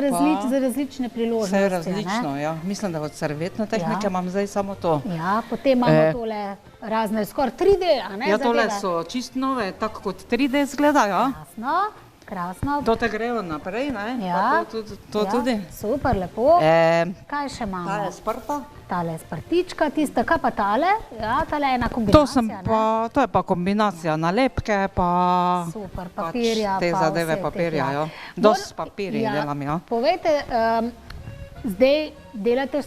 za različne priložnosti. Vse različno, ja. Mislim, da od servetne tehnike imam zdaj samo to. Ja, potem imamo tole razne, skoraj 3D, a ne? Ja, tole so čist nove, tako kot 3D izgledajo. Krasno. To te grejo naprej, ne? Ja. To tudi. Super, lepo. Kaj še imamo? Ta je sprta. Tale je sprtička, tista, kaj pa tale? Ja, tale je ena kombinacija, To je pa kombinacija nalepke, pa... Super, papirja, te pa zadeve vse papirja, tega. ja. Dosti papirja delam, ja. Povejte, zdaj delate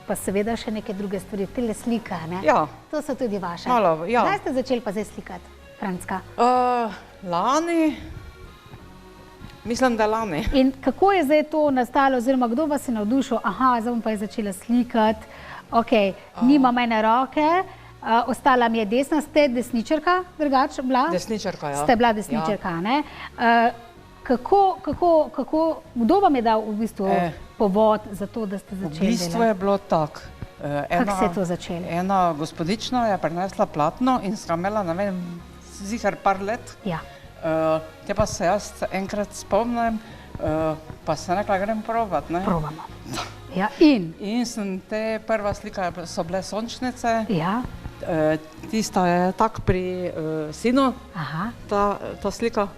pa seveda še neke druge stvari, tele slika, ne? Ja. To so tudi vaše. Malo, ja. Kdaj ste začeli pa zdaj slikati, Franska? Lani. Mislim, da lani. In kako je zdaj to nastalo, oziroma kdo vas je navdušil? Aha, zdaj bom pa začela slikati. Ok, nimam ene roke, ostala mi je desna, ste desničarka drugače bila? Desničarka, ja. Ste bila desničarka, ne? Kdo vam je dal v bistvu povod za to, da ste začeli delati? V bistvu je bilo tako. Kako se je to začelo? Ena gospodična je prinesla platno in sem ga imela, ne vem, ziher par let. Ja. Te pa se jaz enkrat spomnim, pa sem rekla, grem provat, ne? Probamo. Ja, in? In sem te prva slika, so bile sončnice. Ja. Tista je tak pri sinu, ta slika.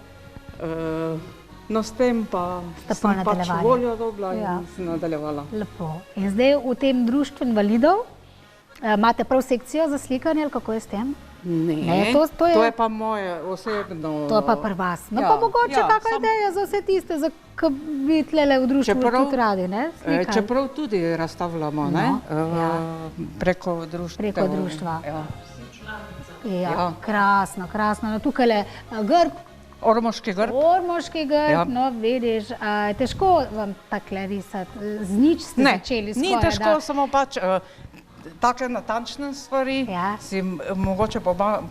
No, s tem pa sem pač voljo dobila in sem nadaljevala. Lepo. In zdaj v tem društvu invalidov imate prav sekcijo za slikanje, ali kako je s tem? Ne, to je pa moje osebno... To je pa pri vas. No pa mogoče kakšna ideja za vse tiste, ki bi tlele v društvu tudi radi, ne? Čeprav tudi razstavljamo, ne? Preko društva. Preko društva. Ja, krasno, krasno. No, tukaj grb. Ormoški grb. Ormoški grb, no vidiš, težko vam takle risati, z nič ste začeli skoraj. Ne, ni težko, samo pač take natančne stvari si mogoče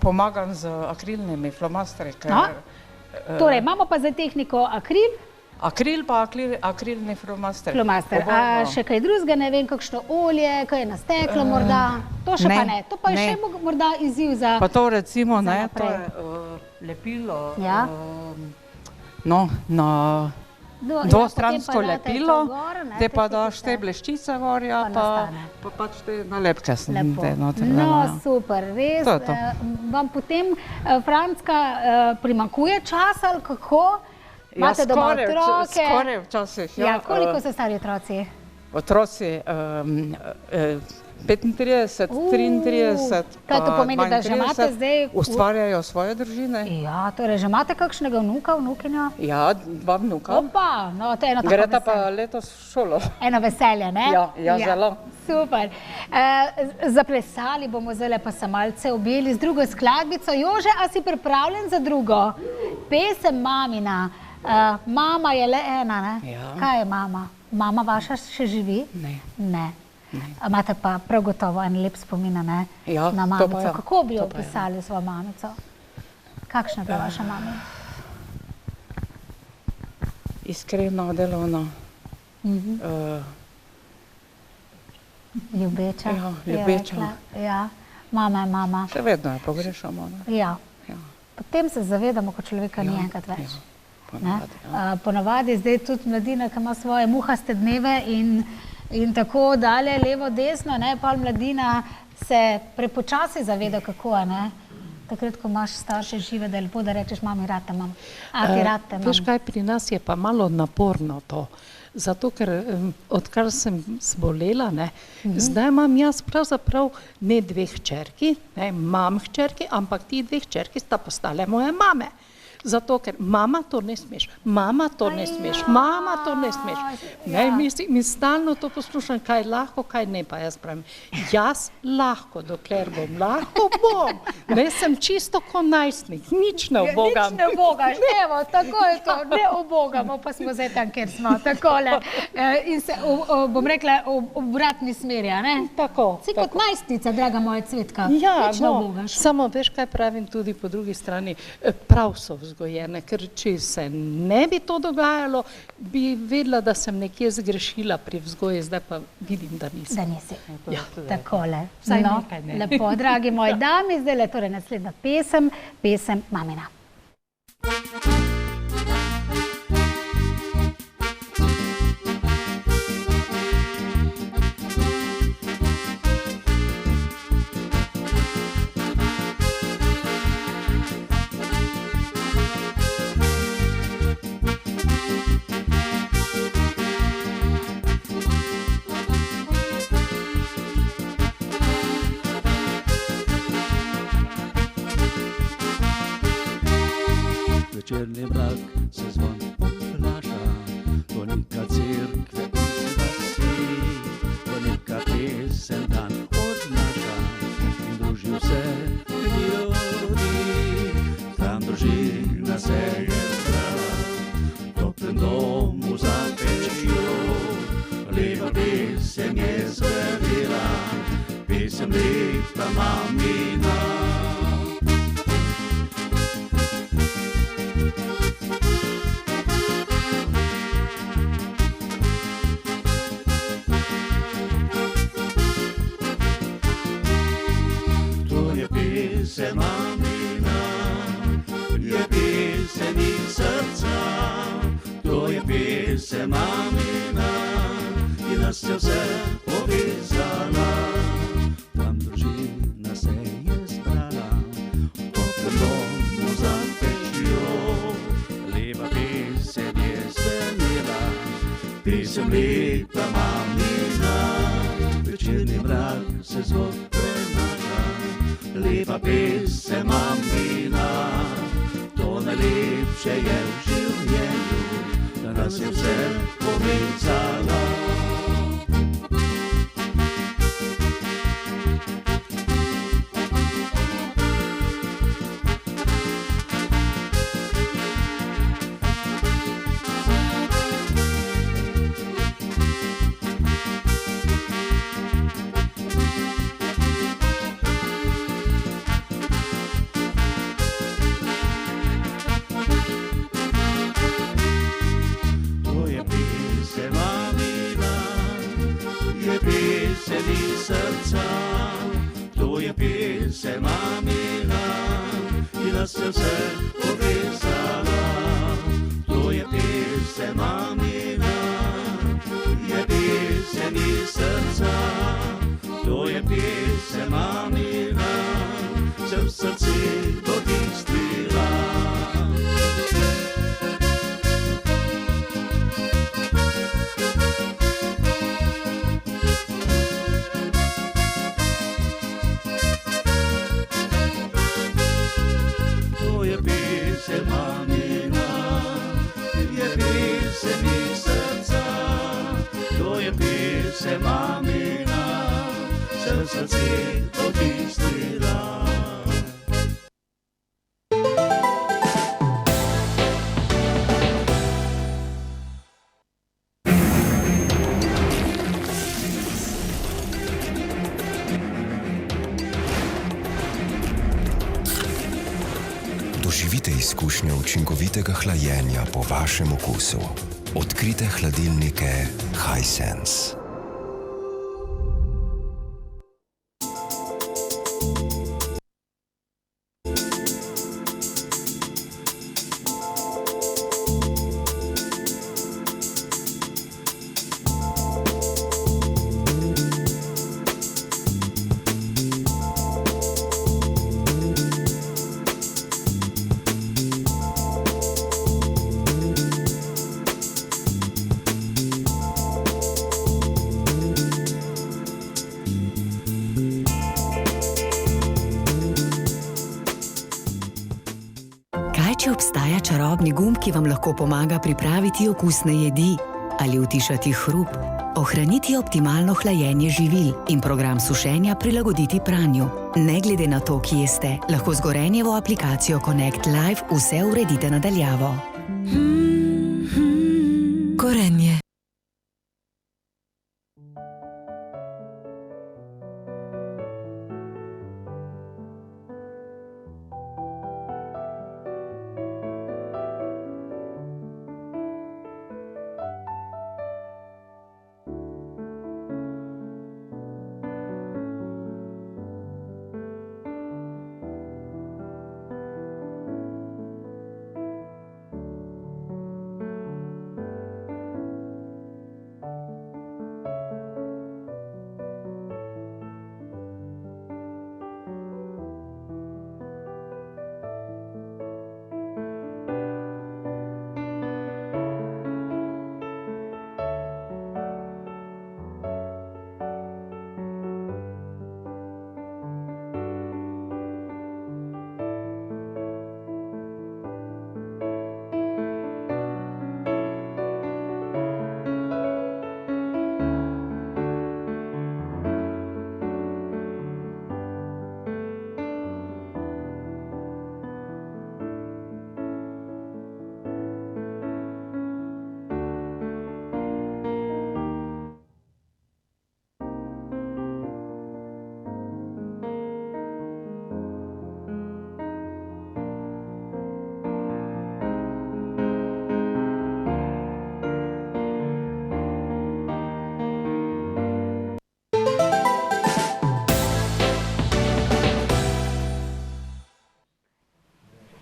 pomagam z akrilnimi flomasteri. Torej, imamo pa za tehniko akril. Akril pa akrilni flomaster. Flomaster. A še kaj drugega, ne vem, kakšno olje, kaj je na steklo morda? To še pa ne. To pa je še morda izziv za... Pa to recimo, ne, to je lepilo, no, na dvostransko lepilo, te pa daš te bleščice gorja, pa pač te nalepke sem te noter. No, super, res. Vam potem, Franska, primanjkuje časa ali kako? Imate doma otroke? Skoraj včasih, ja. Koliko so stari otroci? Otroci 35, 33, Kaj to pomeni, da že imate zdaj... Ustvarjajo svoje družine. Ja, torej, že imate kakšnega vnuka, vnukinjo? Ja, 2 vnuka. Opa, no, to je eno tako veselje. Greta pa letos v šolo. Eno veselje, ne? Ja, zelo. Super. Zaplesali bomo zdaj pa se malce objeli z drugo skladbico. Jože, a si pripravljen za drugo? Pesem mamina. Mama je le ena, ne? Kaj je mama? Mama vaša še živi? Ne. Imate pa prav gotovo en lep spomin, ne? Na mamico. Kako bi jo opisali svojo mamico? Kakšna je bila vaša mama? Iskrena, delovna. Ljubeča. Ja, ljubeča. Ja, mama je mama. Še vedno je pogrešamo, ne? Ja. Potem se zavedamo, ko človeka ni enkrat več. Ponavadi zdaj tudi mladina, ki ima svoje muhaste dneve in tako dalje, levo, desno, pa mladina se prepočasi zaveda, kako je, ne? takrat, ko imaš starše žive, da je lepo, da rečeš, mami, rad te imam, ati rad te imam. Veš kaj, pri nas je pa malo naporno to. Zato, ker odkar sem zbolela, zdaj imam jaz pravzaprav ne 2 hčerki, imam hčerki, ampak ti 2 hčerki sta postale moje mame. Zato, ker mama to ne smeš, mama to ne smeš, mama to ne smeš. Mi stalno to poslušam, kaj lahko, kaj ne, pa jaz pravim, jaz lahko, dokler bom, lahko bom. Ne, sem čisto ko najstnik, nič ne ubogam. Nič ne ubogaš, evo, tako je to, ne ubogamo, pa smo zdaj tam, kjer smo, takole. In se, bom rekla, obratni smeri, a ne? Tako. Si kot najstnica, draga moja Cvetka, ja, nič ne ubogaš. Samo veš, kaj pravim tudi po drugi strani, prav so vzgojene, ker če se ne bi to dogajalo, bi vedela, da sem nekje zgrešila pri vzgoji, zdaj pa vidim, da nisem. Da nisi. Ja, takole. No, lepo, dragi moji dami, zdaj je torej naslednja pesem Mamina. Večerni mrak se zvon oglaša, tonika cerkve iz vasi, tonika pesem dan odnaša in druži vse ljudi. Tam družina se je zbrala, v toplem domu za pečjo, lepa pesem je zvenela, pesem lepa mamina. Pesem mamina, je pesem iz srca, to je pesem mamina, ki nas je vse povezala. Tam družina se je zbrala, v toplem domu za pečjo, lepa pesem je zvenela, pesem lepa mamina. Večerni mrak se zvok prenaša, lepa pesem mamina, to najlepše je v življenju, da nas je vse povezala. Pesem mamina, ki nas je vse povezala. To je pesem mamina, je pesem iz srca. To je pesem mamina, se v srce potisnila. Pesem mamina, je pesem iz srca, to je pesem mamina, se v srce potisnila. Doživite izkušnjo učinkovitega hlajenja po vašem okusu. Odkrite hladilnike Hisense. je čarobni gumb, ki vam lahko pomaga pripraviti okusne jedi ali utišati hrup, ohraniti optimalno hlajenje živil in program sušenja prilagoditi pranju. Ne glede na to, kje ste, lahko z Gorenjevo aplikacijo Connect Live vse uredite na daljavo. Gorenje.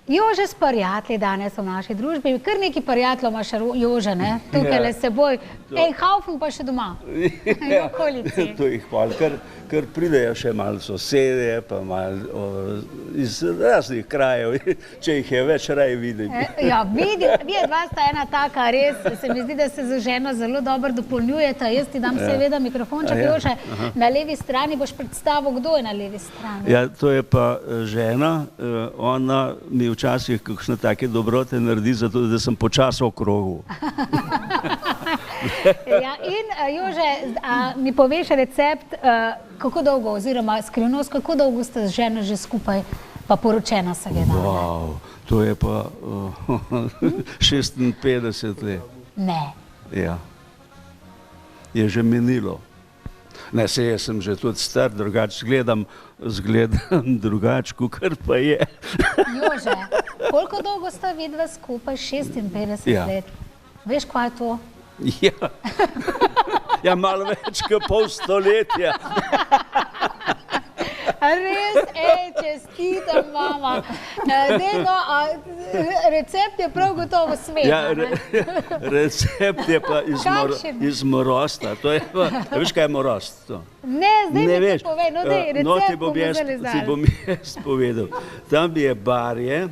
Jože s prijatelji danes v naši družbi. Kar neki prijateljev imaš, Jože, ne? Tukaj le seboj. En haufen pa še doma. V okolici. To jih hvala. Ker pridejo še malo sosede, pa malo iz raznih krajev, če jih je več, raje vidim. Ja, vidim. Dva sta ena taka, res. Se mi zdi, da se z ženo zelo dobro dopolnjujeta. Jaz ti dam seveda mikrofonček, Jože. Na levi strani boš predstavil, kdo je na levi strani. Ja, to je pa žena. Ona mi včasih kakšne take dobrote naredi, zato da sem počas v krogu. Ja, in Jože, mi poveš recept, kako dolgo, oziroma skrivnost, kako dolgo ste z ženo že skupaj, pa poročena seveda? Wow, to je pa 56 let. Ne. Ja. Je že minilo. Ne, se jaz sem že tudi star, drugače zgledam drugače, kakor pa je. Jože, koliko dolgo sta vidva skupaj? 56 let. Veš, kaj je to? Ja, malo več kot pol stoletja. Res, čestitam, mama. Recept je prav gotovo svet. Recept je pa iz morosta. Veš, kaj je morost? Ne, zdaj mi to povej. No, recept bomo vzeli zdaj. Ti bom jaz povedal. Tam je barje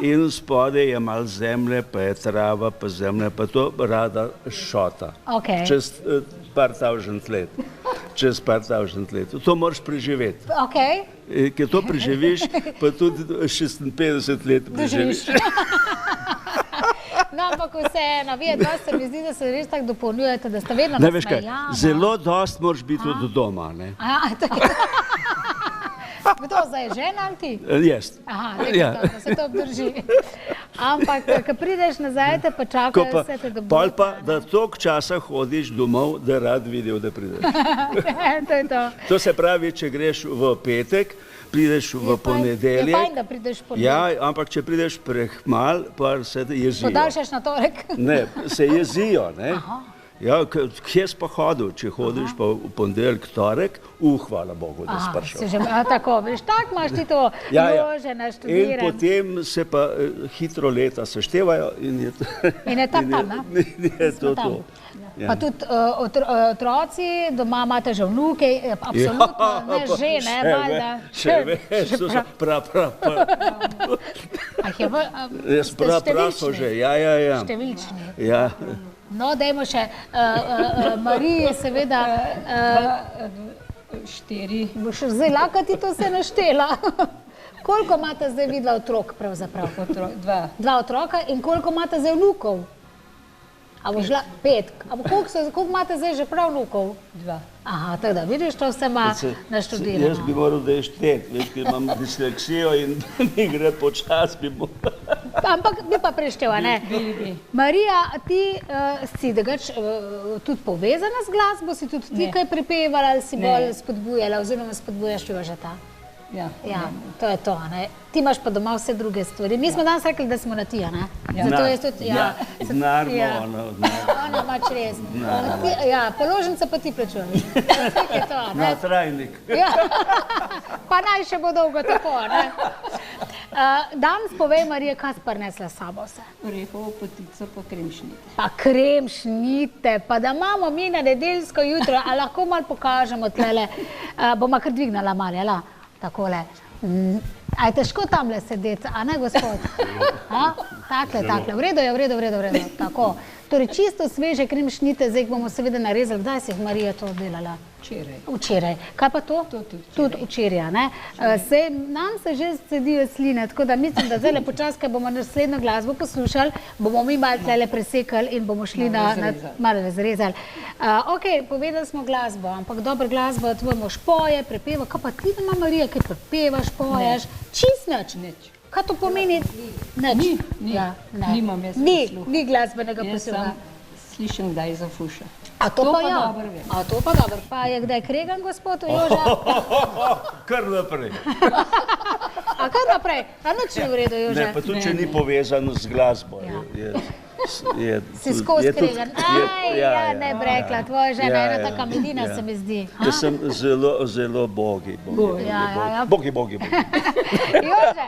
in spodaj je malo zemlje, pa je trava, pa zemlja, pa to rada šota. Čez par tavžent let. Čez par tavžent let. To moraš preživeti. Ker to preživiš, pa tudi 56 let preživiš. No, ampak vseeno, dva se mi zdi, da se res tako dopolnjujete, da sta vedno nasmejana. Zelo dost moraš biti od doma, ne? Kdo, zdaj žena ali ti? Jaz. Da se to obdrži. Ampak, ko prideš nazaj, te pa čakajo vse te dobre. Pol pa, da toliko časa hodiš domov, da rad videl, da prideš. To je to. To se pravi, če greš v petek, prideš v ponedeljek. Je fajn, da prideš v ponedeljek. Ja, ampak če prideš prehmal, pa se jezijo. Podaljšaš na torek. Ne, se jezijo, ne. Ja, kje si pa hodil, če hodiš pa v ponedeljek, torek, hvala Bogu, da si prišel. Tako, veš, tako imaš ti to Jože naštudiran. In potem se pa hitro leta seštevajo in je to. In je tam, ne? Je to to. Pa tudi otroci, doma imate že vnuke, absolutno, ne že, ne, valjda. Še več, to so so že, ja. Številčni. Ja. No, dajmo še Mariji, seveda, 4. Boš zdaj laka ti to se naštela. Koliko imate zdaj vidva otrok pravzaprav? Dva otroka in koliko imate zdaj vnukov? A bo šla 5? Koliko imate zdaj že prav vnukov? 2. Aha, tako da vidiš, to vse ima naštudirano. Jaz bi moral, da je 4, veš, ker imam disleksijo in mi gre počas, bi moral. Ampak bi pa prešteva, ne? Marija, ti si tudi povezana z glasbo, si tudi ti kaj prepevala ali si bolj spodbujala oziroma spodbujaš Jožeta? Ja, to je to, ne? Ti imaš pa doma vse druge stvari. Mi smo danes rekli, da smo na ti, ne? Zato jaz tudi, Denarno, ona ima čez. Ja, položnica pa ti plačuješ. Na trajnik. Pa naj še bo dolgo tako, ne? Danes povej, Marija, kaj si prinesla s sabo vse? Orehovo potico pa kremšnite. Pa kremšnite, pa da imamo mi na nedeljsko jutro, a lahko malo pokažemo tlele, bomo kar dvignala malo, jela? Takole. A je težko tamle sedeti, a ne, gospod? Takle, v redu je, tako. Torej, čisto sveže kremšnite, zdaj bomo seveda narezali. Kdaj si jih Marija to delala? Včeraj. Kaj pa to? Tudi včeraj, ne? Nam se že sedijo sline, tako da mislim, da zdaj počas, ko bomo naslednjo glasbo poslušali, bomo mi malo tlele presekali in bomo šli malo razrezali. Ok, povedali smo glasbo, ampak dobro glasbo, tvoj mož poje, prepeva, kaj pa ti doma, Marija, kaj prepevaš, poješ? Čist nič. Kaj to pomeni? Nič. Nimam jaz posluha. Ni glasbenega posluha. Slišim, kdaj zafuša. A to pa ja. A to pa dobro. Pa je kdaj kregan, gospod Joža? Kar naprej. A kar naprej? A nič ni v redu, Joža? Ne, pa tudi, če ni povezano z glasbo. Si skozi kregan. Ne bi rekla, tvoja žena je ena taka medina, se mi zdi. Ker sem zelo bogi. Bogi. Jože,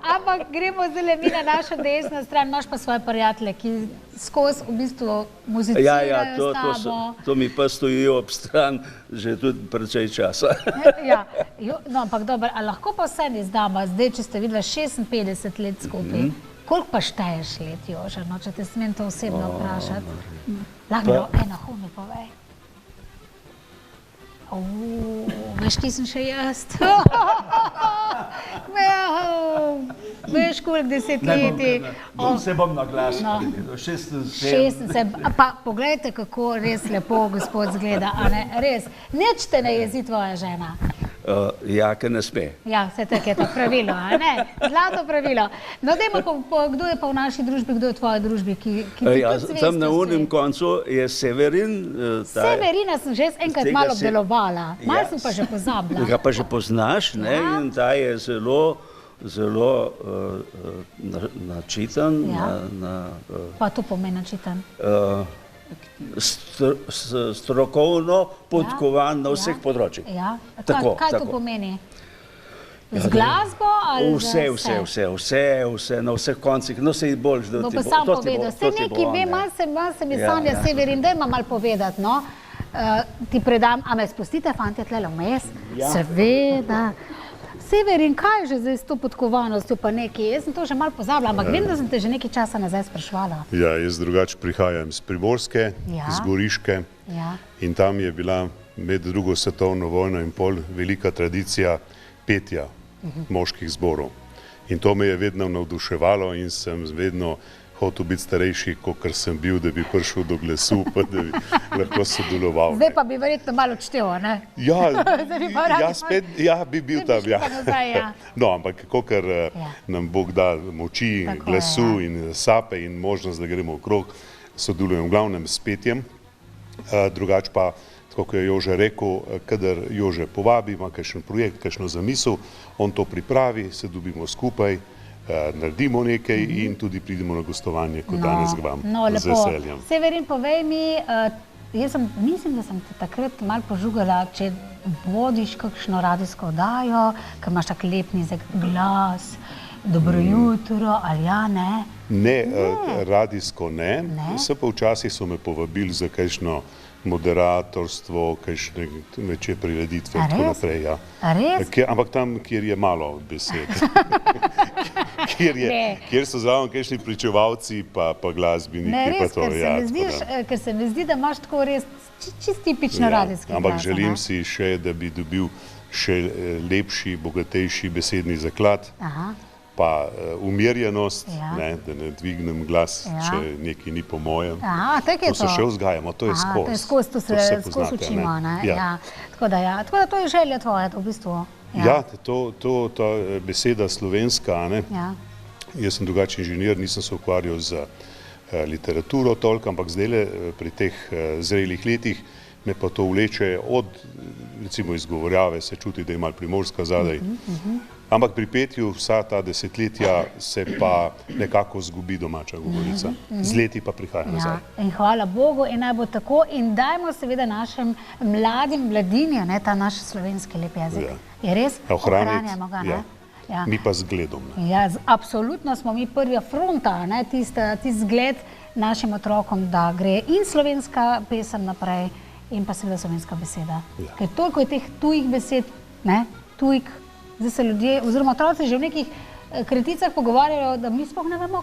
ampak gremo zdaj mi na našo desno stran, imaš pa svoje prijatelje, ki skozi v bistvu muzicirajo s tabo. To mi pa stojijo ob stran že tudi precej časa. No, ampak dobro, a lahko pa vse ni zdama, zdaj, če ste videla 56 let skupaj, koliko pa šteješ let, Joža, no, če te smem to osebno vprašati? Lahko eno mi povej. Veš, ti sem še jaz. Veš, koliko desetletji. Se bom naglasil. 60. Pa pogledajte, kako res lepo gospod zgleda, a ne, res. Nič te ne jezi tvoja žena. Ja, ker ne sme. Ja, vse tako je to pravilo, a ne? Zlato pravilo. No, dajmo pa, kdo je pa v naši družbi, kdo je v tvoji družbi, ki ti tudi zvesti? Tam na unem koncu je Severin. Severina sem že enkrat malo obdelovala. Malo sem pa že pozabila. Ga pa že poznaš, ne? In ta je zelo načitan. Pa to pomeni načitan? Strokovno podkovan na vseh področjih. Kaj to pomeni? Z glasbo ali z vse, na vseh koncih, no se je bolj, da ti bo. No pa sam povedal, se nekaj ve, malo se mi sanja Severin, daj ima malo povedati, no. Ti predam, a me spustite, fantje, tlele vmes? Seveda. Severin, kaj je že zdaj s to podkovanostjo pa nekaj? Jaz sem to že malo pozabila, ampak vem, da sem te že nekaj časa nazaj sprašvala. Ja, jaz drugače prihajam iz Primorske, iz Goriške in tam je bila med drugo svetovno vojno in pol velika tradicija petja moških zborov. In to me je vedno navduševalo in sem vedno hotel biti starejši, kakor sem bil, da bi prišel do glasu, pa da bi lahko sodeloval. Zdaj pa bi verjetno malo odštevo, ne? Ja, bi bil tam, ja. No, ampak kakor nam Bog da moči, glasu in sape in možnost, da gremo okrog, sodelujem v glavnem s petjem. Drugač pa, tako kot je Jože rekel, kadar Jože povabi, ima kakšen projekt, kakšno zamisel, on to pripravi, se dobimo skupaj, naredimo nekaj in tudi pridemo na gostovanje, kot danes k vam, z veseljem. Severin, povej mi, mislim, da sem te takrat malo požugala, če vodiš kakšno radijsko oddajo, ker imaš tak lep nizek glas, dobro jutro, ali ja, ne? Ne, radijsko ne, se pa včasih so me povabili za kakšno moderatorstvo, kakšne večje prireditve in tako naprej. Res? Ampak tam, kjer je malo besed. Kjer so zraven kakšni pričevalci pa glasbeniki. Ne, res, ker se mi zdi, da imaš tako res čist tipično radijski glas. Ampak želim si še, da bi dobil še lepši, bogatejši besedni zaklad. Pa umirjenost, da ne dvignem glas, če nekaj ni po mojem. To se še vzgajamo, to je skozi. To je skozi, to se skozi učimo. Tako da to je želja tvoja v bistvu. Ja, ta beseda slovenska, jaz sem drugačen inženir, nisem se ukvarjal z literaturo toliko, ampak zdajle pri teh zrelih letih me pa to vleče od, recimo izgovorjave, se čuti, da je malo primorska zadaj. Ampak pri petju vsa ta desetletja se pa nekako zgubi domača govorica. Z leti pa prihaja nazaj. In hvala Bogu in naj bo tako in dajmo seveda našim mladini, ta naš slovenski lep jezik. Je res? Ohranjamo ga, ne? Mi pa zgledom. Ja, absolutno smo mi prva fronta, tisti zgled našim otrokom, da gre in slovenska pesem naprej in pa seveda slovenska beseda. Ker toliko je teh tujih besed, tujk, zdaj se ljudje, oziroma otroci že v nekih kraticah pogovarjajo, da mi sploh ne vemo,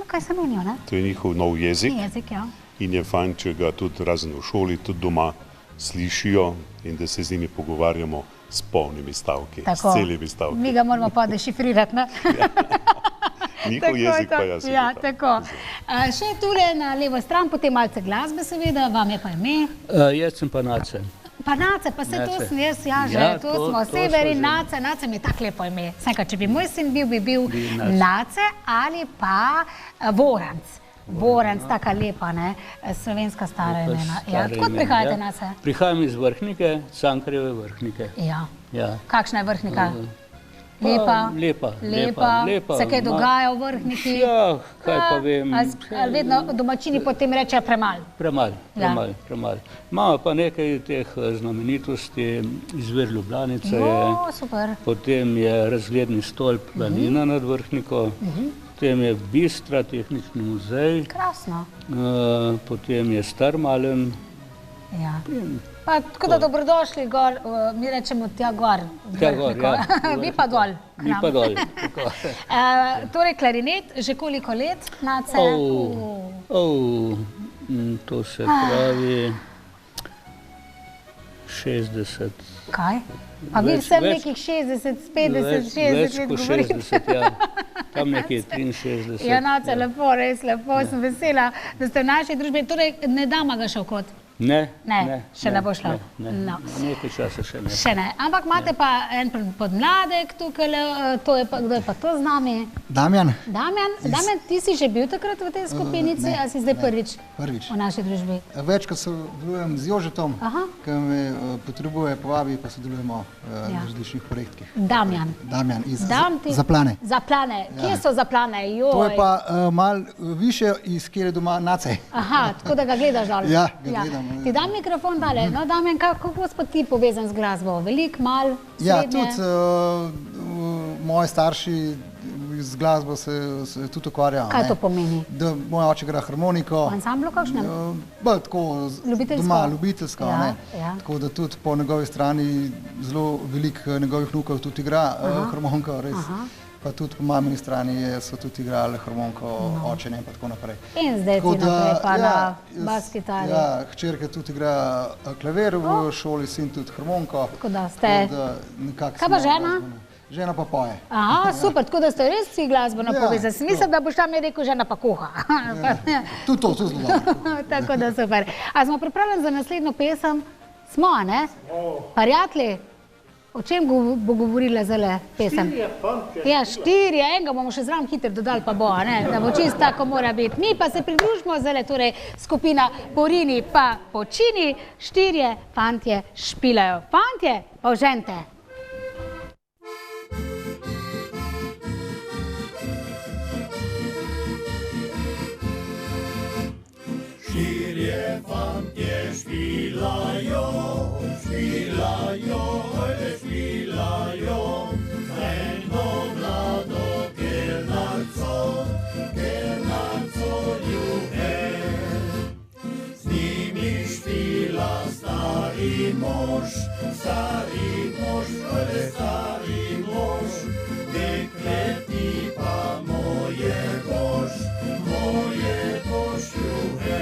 kaj se menijo. To je njihov nov jezik in je fajn, če ga tudi razen v šoli, tudi doma slišijo in da se z njimi pogovarjamo s polnimi stavki, s celimi stavki. Mi ga moramo pa dešifrirati, ne? Njihov jezik pa jaz. Ja, tako. Še tule na levo stran, potem malce glasbe seveda, vam je pa ime? Jaz sem pa Nace. Pa Nace, pa se to sem jaz, to smo Sever in Nace, Nace mi je tako lepo ime. Če bi moj sin bil, bi bil Nace ali pa Voranc. Voranc, taka lepa, slovenska stara imena. Odkud prihajate, Nace? Prihajam iz Vrhnike, Cankarjeve Vrhnike. Ja. Kakšna je Vrhnika? Lepa. Se kaj dogaja v Vrhniki? Ja, kaj pa vem. Ali vedno domačini potem rečejo premalj? Premalj. Imamo pa nekaj teh znamenitosti, izvir Ljubljanice je, potem je razgledni stolp Planina nad Vrhniko, potem je Bistra, tehnični muzej. Krasno. Potem je Starmalen. Tako da dobrodošli gor, mi rečemo tja gor. Tja gor, ja. Vi pa dol k nam. Mi pa dol, tako. Torej klarinet, že koliko let, Nace? To se pravi 60. Kaj? Pa vi vsem nekih 60, 50, 60 let govorite. Več kot 60, ja. Tam nekje 63. Ja, Nace, lepo, res lepo, sem vesela, da ste v naši družbi. Torej, ne dama ga še v kot? Ne, še ne bo šlo. Nekaj časa še ne. Še ne, ampak imate pa en podmladek tukaj, kdo je pa to z nami? Damjan. Damjan, ti si že bil takrat v tej skupinici, ali si zdaj prvič v naši družbi? Večkrat sodelujem z Jožetom, ki me potrebuje, povabi, pa sodelujemo v različnih projektih. Damjan, iz Zaplane. Zaplane, kje so Zaplane? To je pa malo više, iz kjer je doma Nace. Aha, tako da ga gledaš dol. Ja, ga gledam. Ti dam mikrofon dale. No, Damjan, kako si ti povezan z glasbo? Velik, mal, srednje? Ja, tudi moji starši z glasbo se tudi ukvarjajo. Kaj to pomeni? Moj oče igra harmoniko. V ansamblu kakšnem? Tako, doma, ljubiteljsko. Tako da tudi po njegovi strani zelo veliko njegovih vnukov tudi igra harmoniko, res. Pa tudi po mamini strani so tudi igrali harmoniko, oče in tako naprej. In zdaj ti naprej pa na bas kitari. Ja, hčerka tudi igra klavir v šoli, sin tudi harmoniko. Tako da ste... Kaj pa žena? Žena pa poje. Aha, super, tako da ste res vsi glasbeno povezani. Mislim, da boš tam rekel, žena pa kuha. Tudi to, zelo dobro. Tako da super. A smo pripravljeni za naslednjo pesem? Smo, ne? Prijatelji? O čem bo govorila zdaj pesem? Ja, 4, enega bomo še zraven hitro dodali, pa bo, da bo čisto tako mora biti. Mi pa se pridružimo zdaj, torej skupina Porini pa počini, 4 fantje špilajo. Fantje, pa oženite. Štirje fantje špilajo, špilajo, špilajo, eno mlado kelnarco ljubezen. Z njimi špila stari mož, stari mož, dekle ti pa moje bož ljubezen.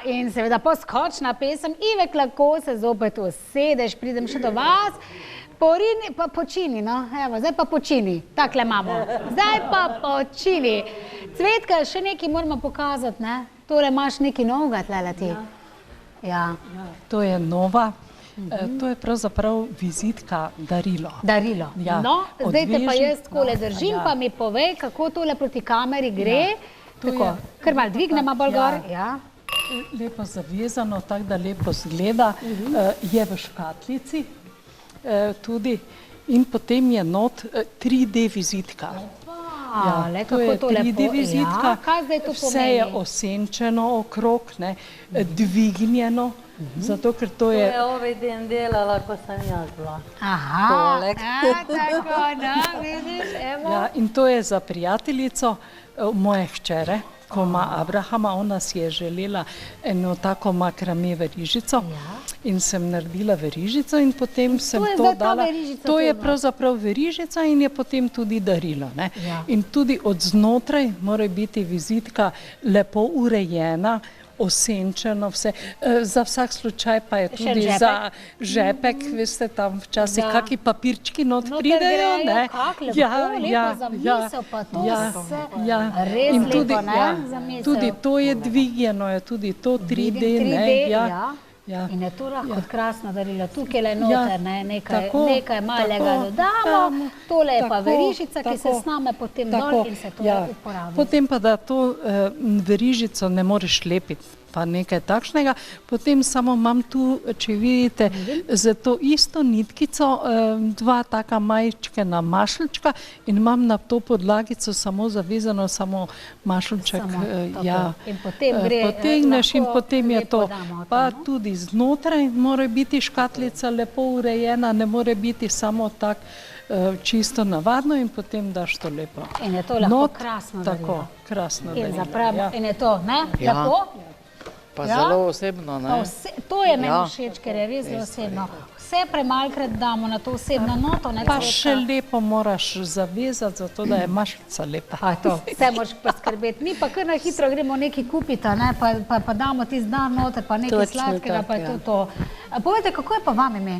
in seveda poskočna pesem Ivek, lahko se zopet usedeš, pridem še do vas. Porini, pa počini, no, evo, zdaj pa počini, takle imamo. Zdaj pa počini. Cvetka, še nekaj moramo pokazati, ne? Tole imaš nekaj novega tlele ti. Ja. To je nova. To je pravzaprav vizitka darilo. Darilo. Ja. No, zdaj te pa jaz takole držim, pa mi povej, kako tole proti kameri gre. Tako, kar malo dvignemo bolj gor. Lepo zavezano, tako da lepo zgleda. Je v škatlici tudi in potem je not 3D vizitka. To je 3D vizitka, vse je osenčeno okrog, dvignjeno, zato ker to je... To je ovaj dan delala, ko sem jaz bila. Aha, tako, no, vidiš, evo. In to je za prijateljico moje hčere, ko ima Abrahama, ona si je želela eno tako makrame verižico in sem naredila verižico in potem sem to dala. To je pravzaprav verižica in je potem tudi darilo. In tudi od znotraj mora biti vizitka lepo urejena, osenčeno vse. Za vsak slučaj pa je tudi za žepek, veste, tam včasih kaki papirčki not pridejo. Res lepo, ne? Tudi to je dvigjeno, je tudi to 3D. In je to lahko krasno darilo. Tukaj je noter, nekaj malega dodamo, tole je pa verižica, ki se sname potem dol in se to uporabi. Potem pa, da to verižico ne moreš lepiti, pa nekaj takšnega. Potem samo imam tu, če vidite, za to isto nitkico dva taka majčkena mašljčka in imam na to podlagico samo zavezano, samo mašljček. In potem gre, potegneš in potem je to. Pa tudi znotraj mora biti škatlica lepo urejena, ne more biti samo tak čisto navadno in potem daš to lepo. In je to lahko krasno darilo. Tako, krasno darilo. In je to, ne? Lepo? Pa zelo osebno, ne? To je meni všeč, ker je res zelo osebno. Vse premalkrat damo na to osebno noto. Pa še lepo moraš zavezati, zato da je mašljica lepa. Vse moraš poskrbeti. Mi pa kar na hitro gremo nekaj kupiti, pa damo tisti dan noter, pa nekaj sladkega, pa je to. Povejte, kako je pa vam ime?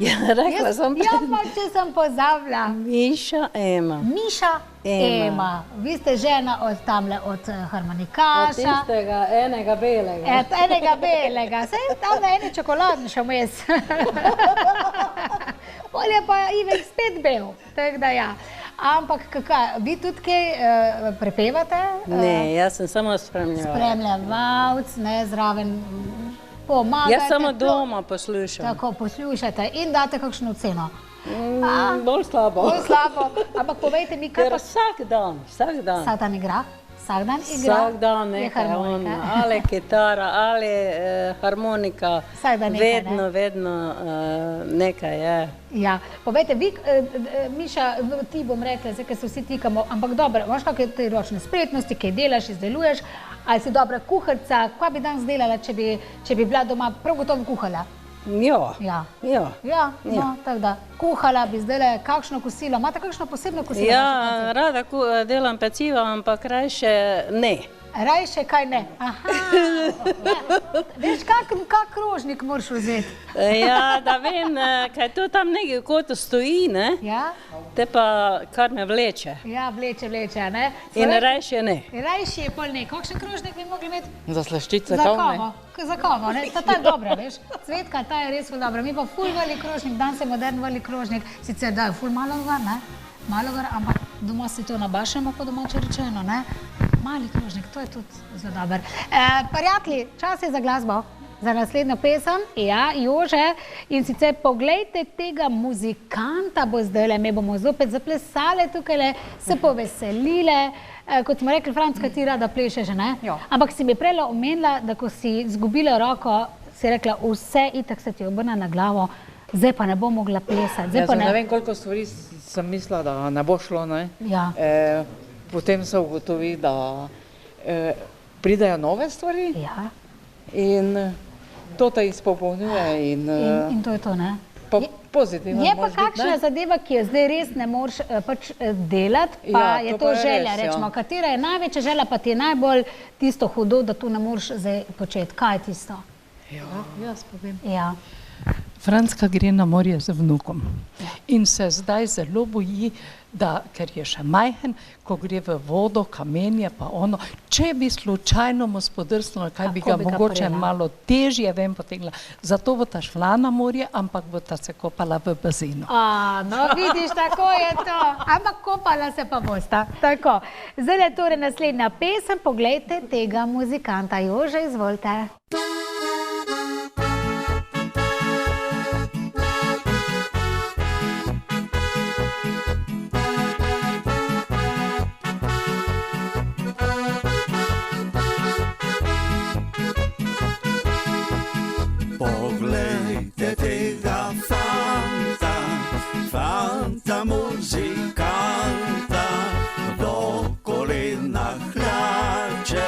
Rekla sem pa. Ja, pa če sem pozabila. Miša Ema. Miša Ema. Vi ste žena od tamle, od harmonikaša. Od tistega enega belega. Enega belega. Saj tam ene čokoladne še vmes. Pol je pa Ivek spet bel. Tako da ja. Ampak kakaj, vi tudi kaj prepevate? Ne, jaz sem samo spremljevalec. Spremljevalc, ne, zraven pomagate. Jaz samo doma poslušam. Tako, poslušate in date kakšno oceno? Bolj slabo. Bolj slabo. Ampak povejte mi, kaj pa... Ker vsak dan. Vsak dan igra? Vsak dan igra? Vsak dan nekaj on, ali kitara, ali harmonika. Vedno nekaj je. Ja, povejte, vi, Miša, ti bom rekla, zdaj, ker se vsi tikamo, ampak dobro, imaš kakšne te ročne spretnosti, kaj delaš, izdeluješ, ali si dobra kuharca, kva bi danes delala, če bi bila doma prav gotovo kuhala? Ja. No, tako da, kuhala bi zdaj kakšno kosilo, imate kakšno posebno kosilo? Ja, rada delam peciva, ampak rajše ne. Rajše kaj ne? Aha. Veš, kak krožnik moraš vzeti? Ja, da vem, kaj to tam nekaj kot stoji, ne? Ja. Te pa kar me vleče. Ja, vleče, ne? In rajše ne. Rajše je pol ne. Kakšen krožnik bi mogli imeti? Za slaščice kavne. Za kavo, ne? Ta je dobra, veš? Cvetka, ta je res ful dobra. Mi pa ful veli krožnik, danes je modern veli krožnik. Sicer da je ful malo gar, ne? Malo gar, ampak doma si to nabašemo, po domače rečeno, ne? Mali krožnik, to je tudi zelo dober. Prijatelji, čas je za glasbo, za naslednjo pesem. Ja, Jože, in sicer poglejte tega muzikanta bo zdajle, me bomo zopet zaplesale tukajle, se poveselile. Kot smo rekli, Francka, ti rada plešeš, ne? Ampak si mi prejela omenila, da ko si izgubila roko, si rekla, vse itak se ti obrne na glavo, zdaj pa ne bo mogla plesati. Jaz ne vem, koliko stvari sem mislila, da ne bo šlo, ne? Ja. Potem se ugotovi, da pridejo nove stvari in to te izpopolnjuje. In to je to, ne? pozitivno. Je pa kakšna zadeva, ki jo zdaj res ne moreš pač delati, pa je to želja, rečemo. Katera je največja želja, pa ti je najbolj tisto hudo, da to ne moreš zdaj početi? Kaj je tisto? Jaz povem. Ja. Francka gre na morje z vnukom in se zdaj zelo boji, da, ker je še majhen, ko gre v vodo, kamenje pa ono, če bi slučajno mu spodrsnilo, kaj bi ga mogoče malo težje ven potegnila. Zato bo ta šla na morje, ampak bo ta se kopala v bazenu. No vidiš, tako je to. Ampak kopala se pa bosta. Tako. Zdaj je torej naslednja pesem, poglejte tega muzikanta. Jože, izvolite. Poglejte tega fanta, fanta muzikanta, do kolena hlače,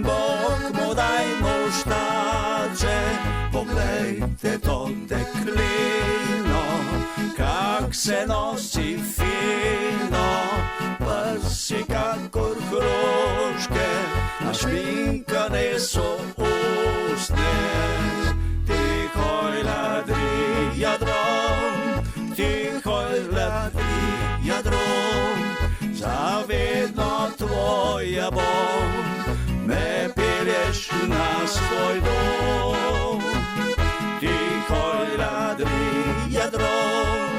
Bog mu daj moštače. Poglejte to deklino, kak se nosi fino, prsi kakor hroške, našminkane so ustne. Tihoj ladri jadrom, zavedno tvoja bom, me pelješ na svoj dom. Tihoj ladri jadrom,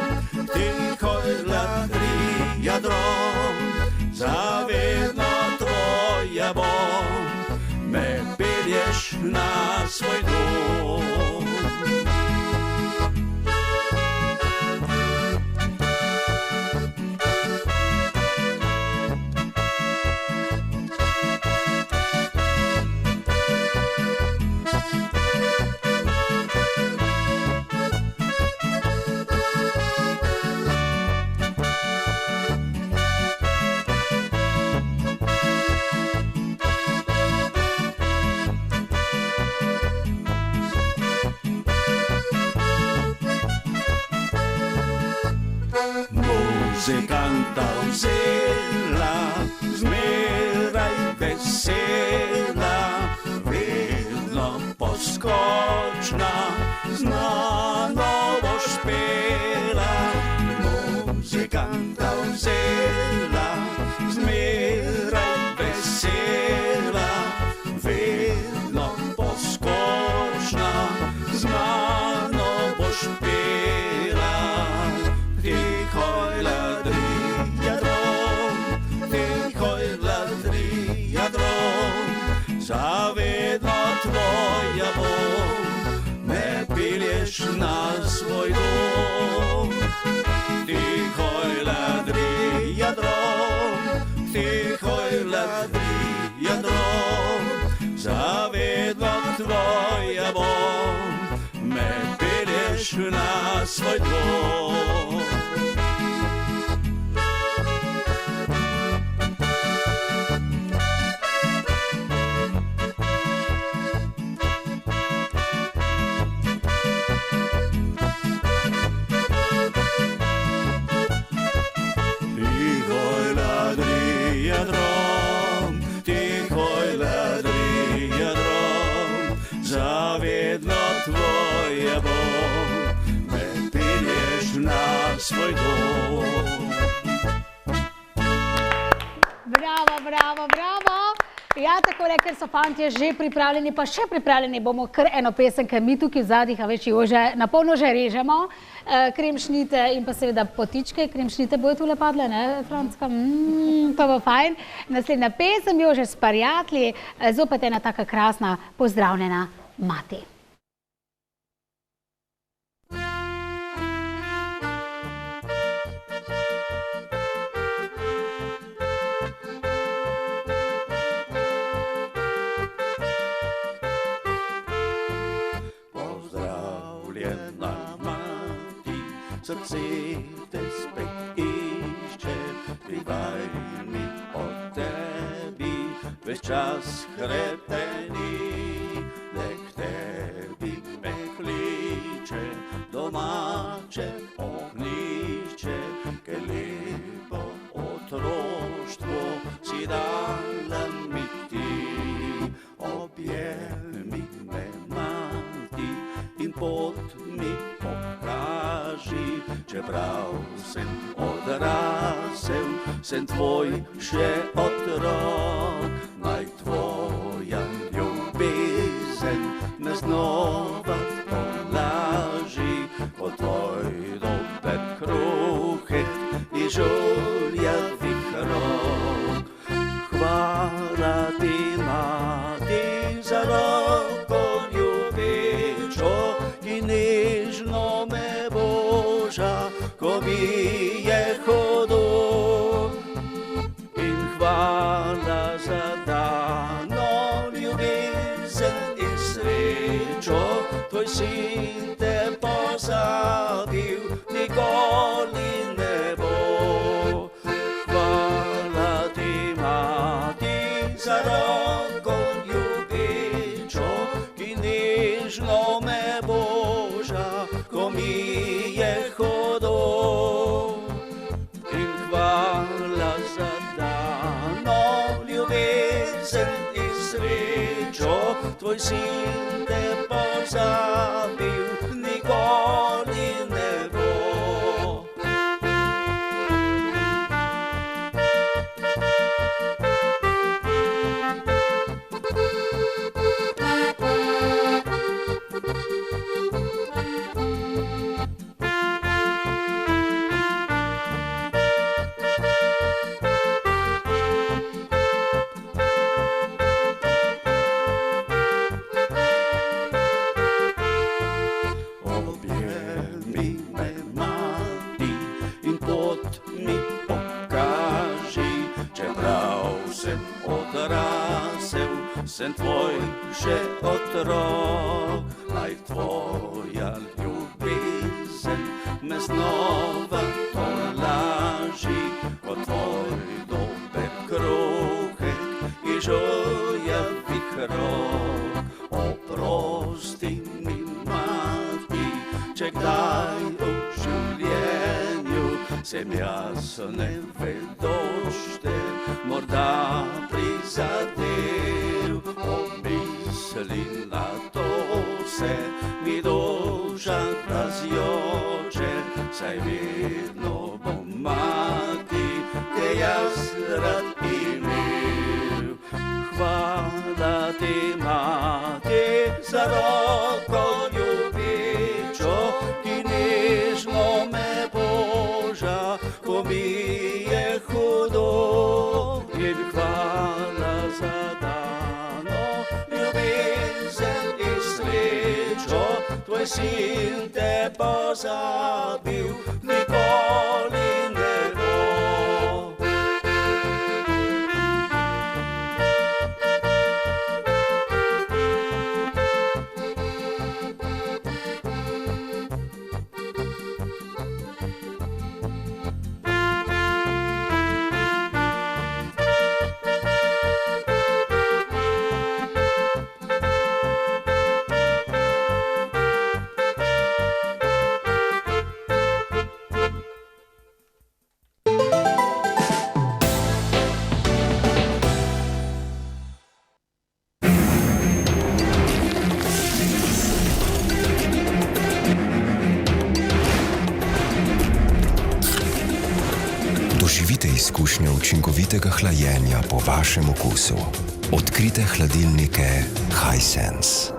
zavedno tvoja bom, me pelješ na svoj dom. Muzikanta vzela, zmeraj vesela, vedno poskočna, znano boš pela. Muzikanta vzela, zmeraj vesela, vedno poskočna, znano boš pela. Tihoj ladri jadrom, zavedno tvoja bom, me pelješ na svoj dom. Tihoj ladri jadrom, zavedno tvoja bom, me pelješ na svoj dom. Tihoj ladri jadrom, zavedno tvoja bom, me pelješ na svoj dom. Bravo, bravo, bravo. Ja, takole, ker so fantje že pripravljeni, pa še pripravljeni bomo kar eno pesem, ker mi tukaj v zadnjih, a več Jože, na polno že režemo. Kremšnite in pa seveda potičke. Kremšnite bojo tule padle, ne, Francka? To bo fajn. Naslednja pesem, Jože, s prijatelji, zopet ena taka krasna, pozdravljena mati. Srce te spet išče, privaj mi o tebi, ves čas hrepeni, nek tebi me kliče, doma pot mi pokaži, čeprav sem odrasel, sem tvoj še otrok, naj tvoja ljubezen me znova tolaži, ko tvoj dober kruhek i žuljavih rok. Hvala ti, mati, za roko ljubečo, ki nežno me boža, ko mi je hudo. In hvala za dano ljubezen in srečo, tvoj sin te pozabil, nikoli ne bo. Hvala ti, mati, za roko ljubečo, ki nežno me boža, ko mi je hudo. In hvala za dano ljubezen in srečo, tvoj sin te pozabil, nikoli ne bo. Objemi me, mati, in pot mi pokaži, čeprav sem odrasel, sem tvoj še otrok, naj tvoja ljubezen me znova tolaži, ko tvoj dober kruhek i žuljavih rok. Oprosti mi, mati, če kdaj v življenju sem jaz nevedošten, morda prizadel, pomisli na to se mi duša razjoče, saj vedno bom, mati, te jaz rad imel. Hvala ti, mati, za roko ljubečo, ki nežno me boža, ko mi je hudo. In hvala za dano ljubezen in srečo, tvoj sin te pozabil, nikoli ne bo. Doživite izkušnjo učinkovitega hlajenja po vašem okusu. Odkrite hladilnike Hisense.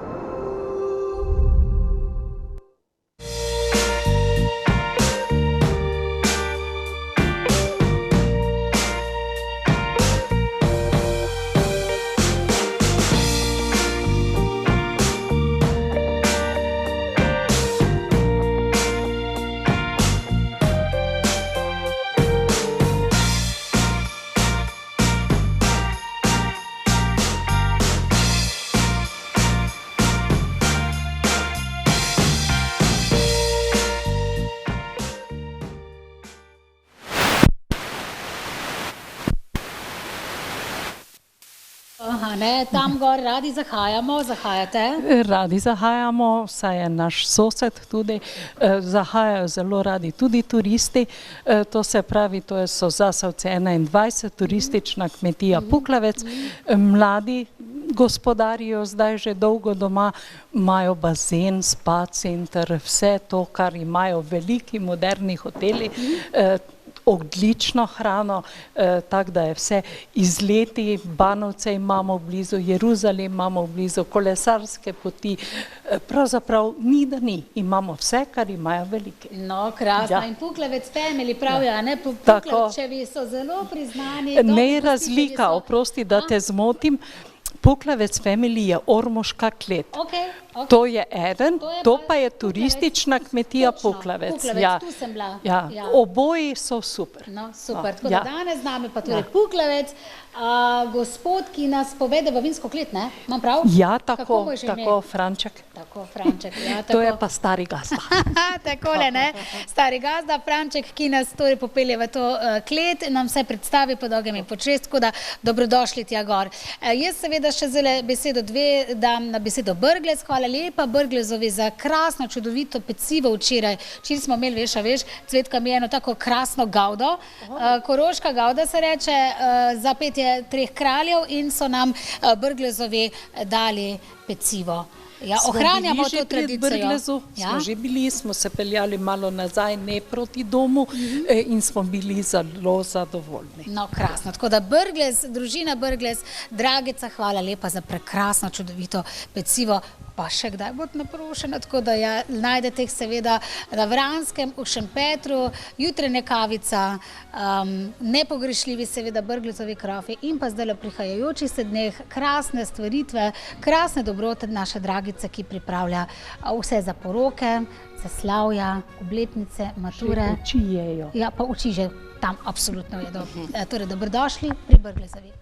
Tam gor radi zahajate? Radi zahajamo, saj je naš sosed tudi, zahajajo zelo radi tudi turisti, to se pravi, to so Zasavci 21, turistična kmetija Puklavec, mladi gospodarijo zdaj že dolgo doma, imajo bazen, spa center, vse to, kar imajo veliki moderni hoteli, odlično hrano, tako da je vse izleti, Banovce imamo blizu, Jeruzalem imamo blizu, kolesarske poti, pravzaprav ni da ni, imamo vse, kar imajo veliki. No, krasno. In Puklevec family pravijo, ne, Puklevčevi so zelo priznani. Ne razlika, oprosti, da te zmotim, Puklevec family je ormoška klet. To je eden, to pa je turistična kmetija Puklevec. Tu sem bila. Oboji so super. No, super. Tako da danes z nami pa torej Puklevec, gospod, ki nas povede v vinsko klet, ne? Imam prav? Ja, tako, Franček. Tako, Franček, ja, tako. To je pa stari gazda. Takole, ne? Stari gazda, Franček, ki nas torej popelje v to klet, nam vse predstavi po dolgem in po čest, tako da dobrodošli tja gor. Jaz seveda še zelo besedo dve dam na besedo Brglez. Hvala lepa Brglezovi za krasno, čudovito pecivo včeraj. Včeraj smo imeli, veš, Cvetka mi je eno tako krasno gavdo, koroška gavda se reče, za petje 3 kraljev in so nam Brglezovi dali pecivo. Ja, ohranjamo to tradicijo. Smo že bili, smo se peljali malo nazaj, ne proti domu in smo bili zelo zadovoljni. No, krasno. Tako da Brglez, družina Brglez, Dragica, hvala lepa za prekrasno, čudovito pecivo. Pa še kdaj bo naprošena, tako da najdete jih seveda na Vranskem, v Šempetru, jutranja kavica, nepogrešljivi seveda Brglezovi krofi in pa zdaj v prihajajočih se dneh krasne stvaritve, krasne dobrote naše Dragice, ki pripravlja vse za poroke, za slavja, obletnice, mature. Še oči jejo. Ja, pa oči že tam absolutno jedo. Torej, dobrodošli pri Brglezovi.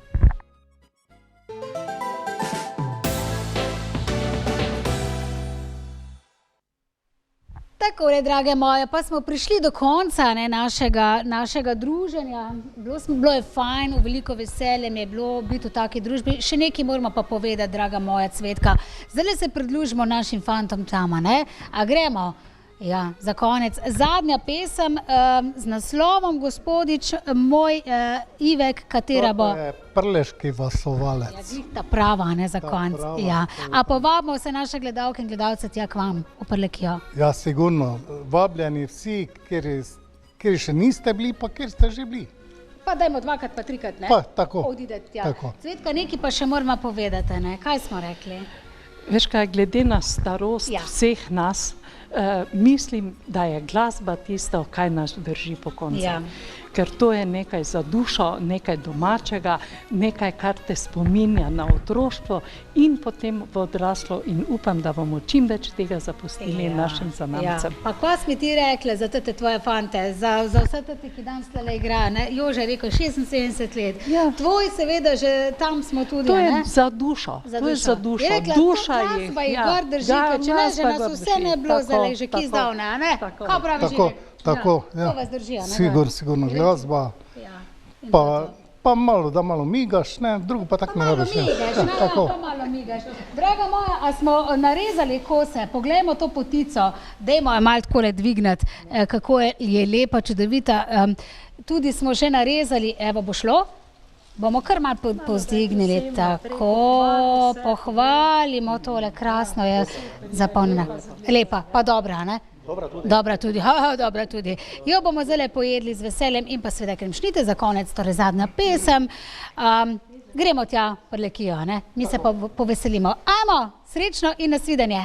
Takole, drage moje, pa smo prišli do konca našega druženja. Bilo je fajn, veliko veselje mi je bilo biti v taki družbi. Še nekaj moramo pa povedati, draga moja Cvetka. Zdaj se pridružimo našim fantom tama, ne? A gremo? Ja, za konec. Zadnja pesem z naslovom, gospodič, moj Ivek, katera bo? To je Prleški vasovalec. Ja, ta prava, ne, za konec. Ja. A povabimo vse naše gledalke in gledalce tja k vam, v Prlekijo. Ja, sigurno. Vabljeni vsi, kjer še niste bili, pa kjer ste že bili. Pa dajmo 2-krat, pa 3-krat, ne? Pa, tako. Odidete tja. Cvetka, nekaj pa še moramo povedati, ne? Kaj smo rekli? Veš kaj, glede na starost vseh nas, mislim, da je glasba tisto, kaj nas drži po koncu. Ker to je nekaj za dušo, nekaj domačega, nekaj, kar te spominja na otroštvo in potem v odraslo in upam, da bomo čim več tega zapustili našim zanamcem. Pa kaj smo ti rekli za te tvoje fante, za vse te, ki danes tle igrajo? Jože je rekel 76 let. Tvoj seveda že tam smo tudi. To je za dušo. To je za dušo. Je rekla, to glasba jih gor drži, če ne, že nas vse ne bilo zdaj že ki zdavne, a ne? Kaj pravi Žižek? Tako, ja. To vas drži, a ne? Sigurno glasba. Pa malo migaš, ne, drugo pa tako ne rabiš. Pa malo migaš. Draga moja, a smo narezali kose, poglejmo to potico, dajmo jo malo takole dvignati, kako je lepa, čudovita. Tudi smo že narezali, evo, bo šlo? Bomo kar malo pozdignili, tako, pohvalimo tole, krasno je zapolnjena. Lepa, pa dobra, ne? Dobra tudi. Dobra tudi. Jo bomo zdaj pojedli z veseljem in pa seveda kremšnite za konec, torej zadnja pesem. Gremo tja v Prlekijo, ne? Mi se poveselimo. Ajmo, srečno in nasvidenje.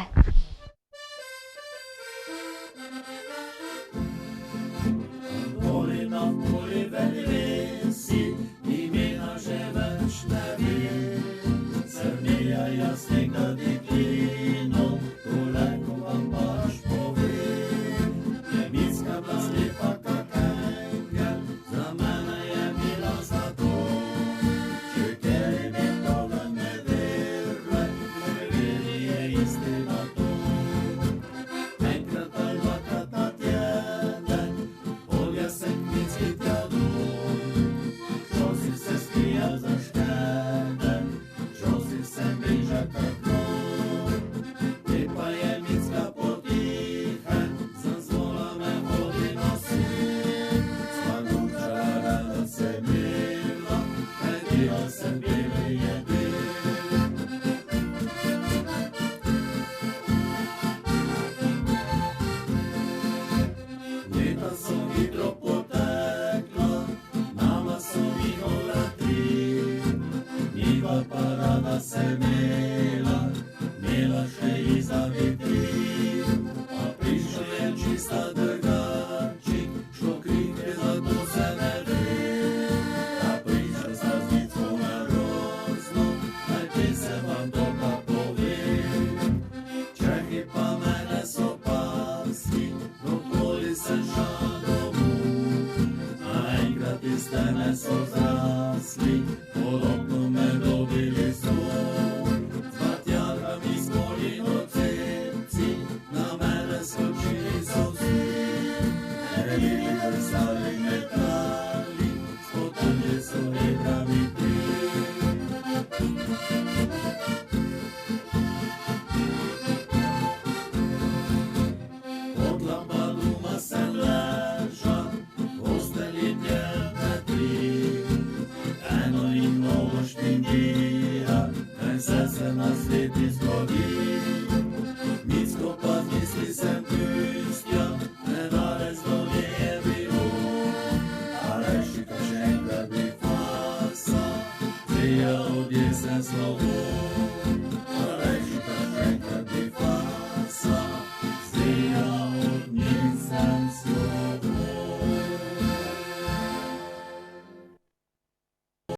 Enkrat ali dvakrat na teden, olja se kmicita Marija, naj se na sveti zgodi. Mitsko pa misli sem pustja, ne dare zdolje je bilo. Ale šika še enkrat bi fasa, prija od jesen slovo.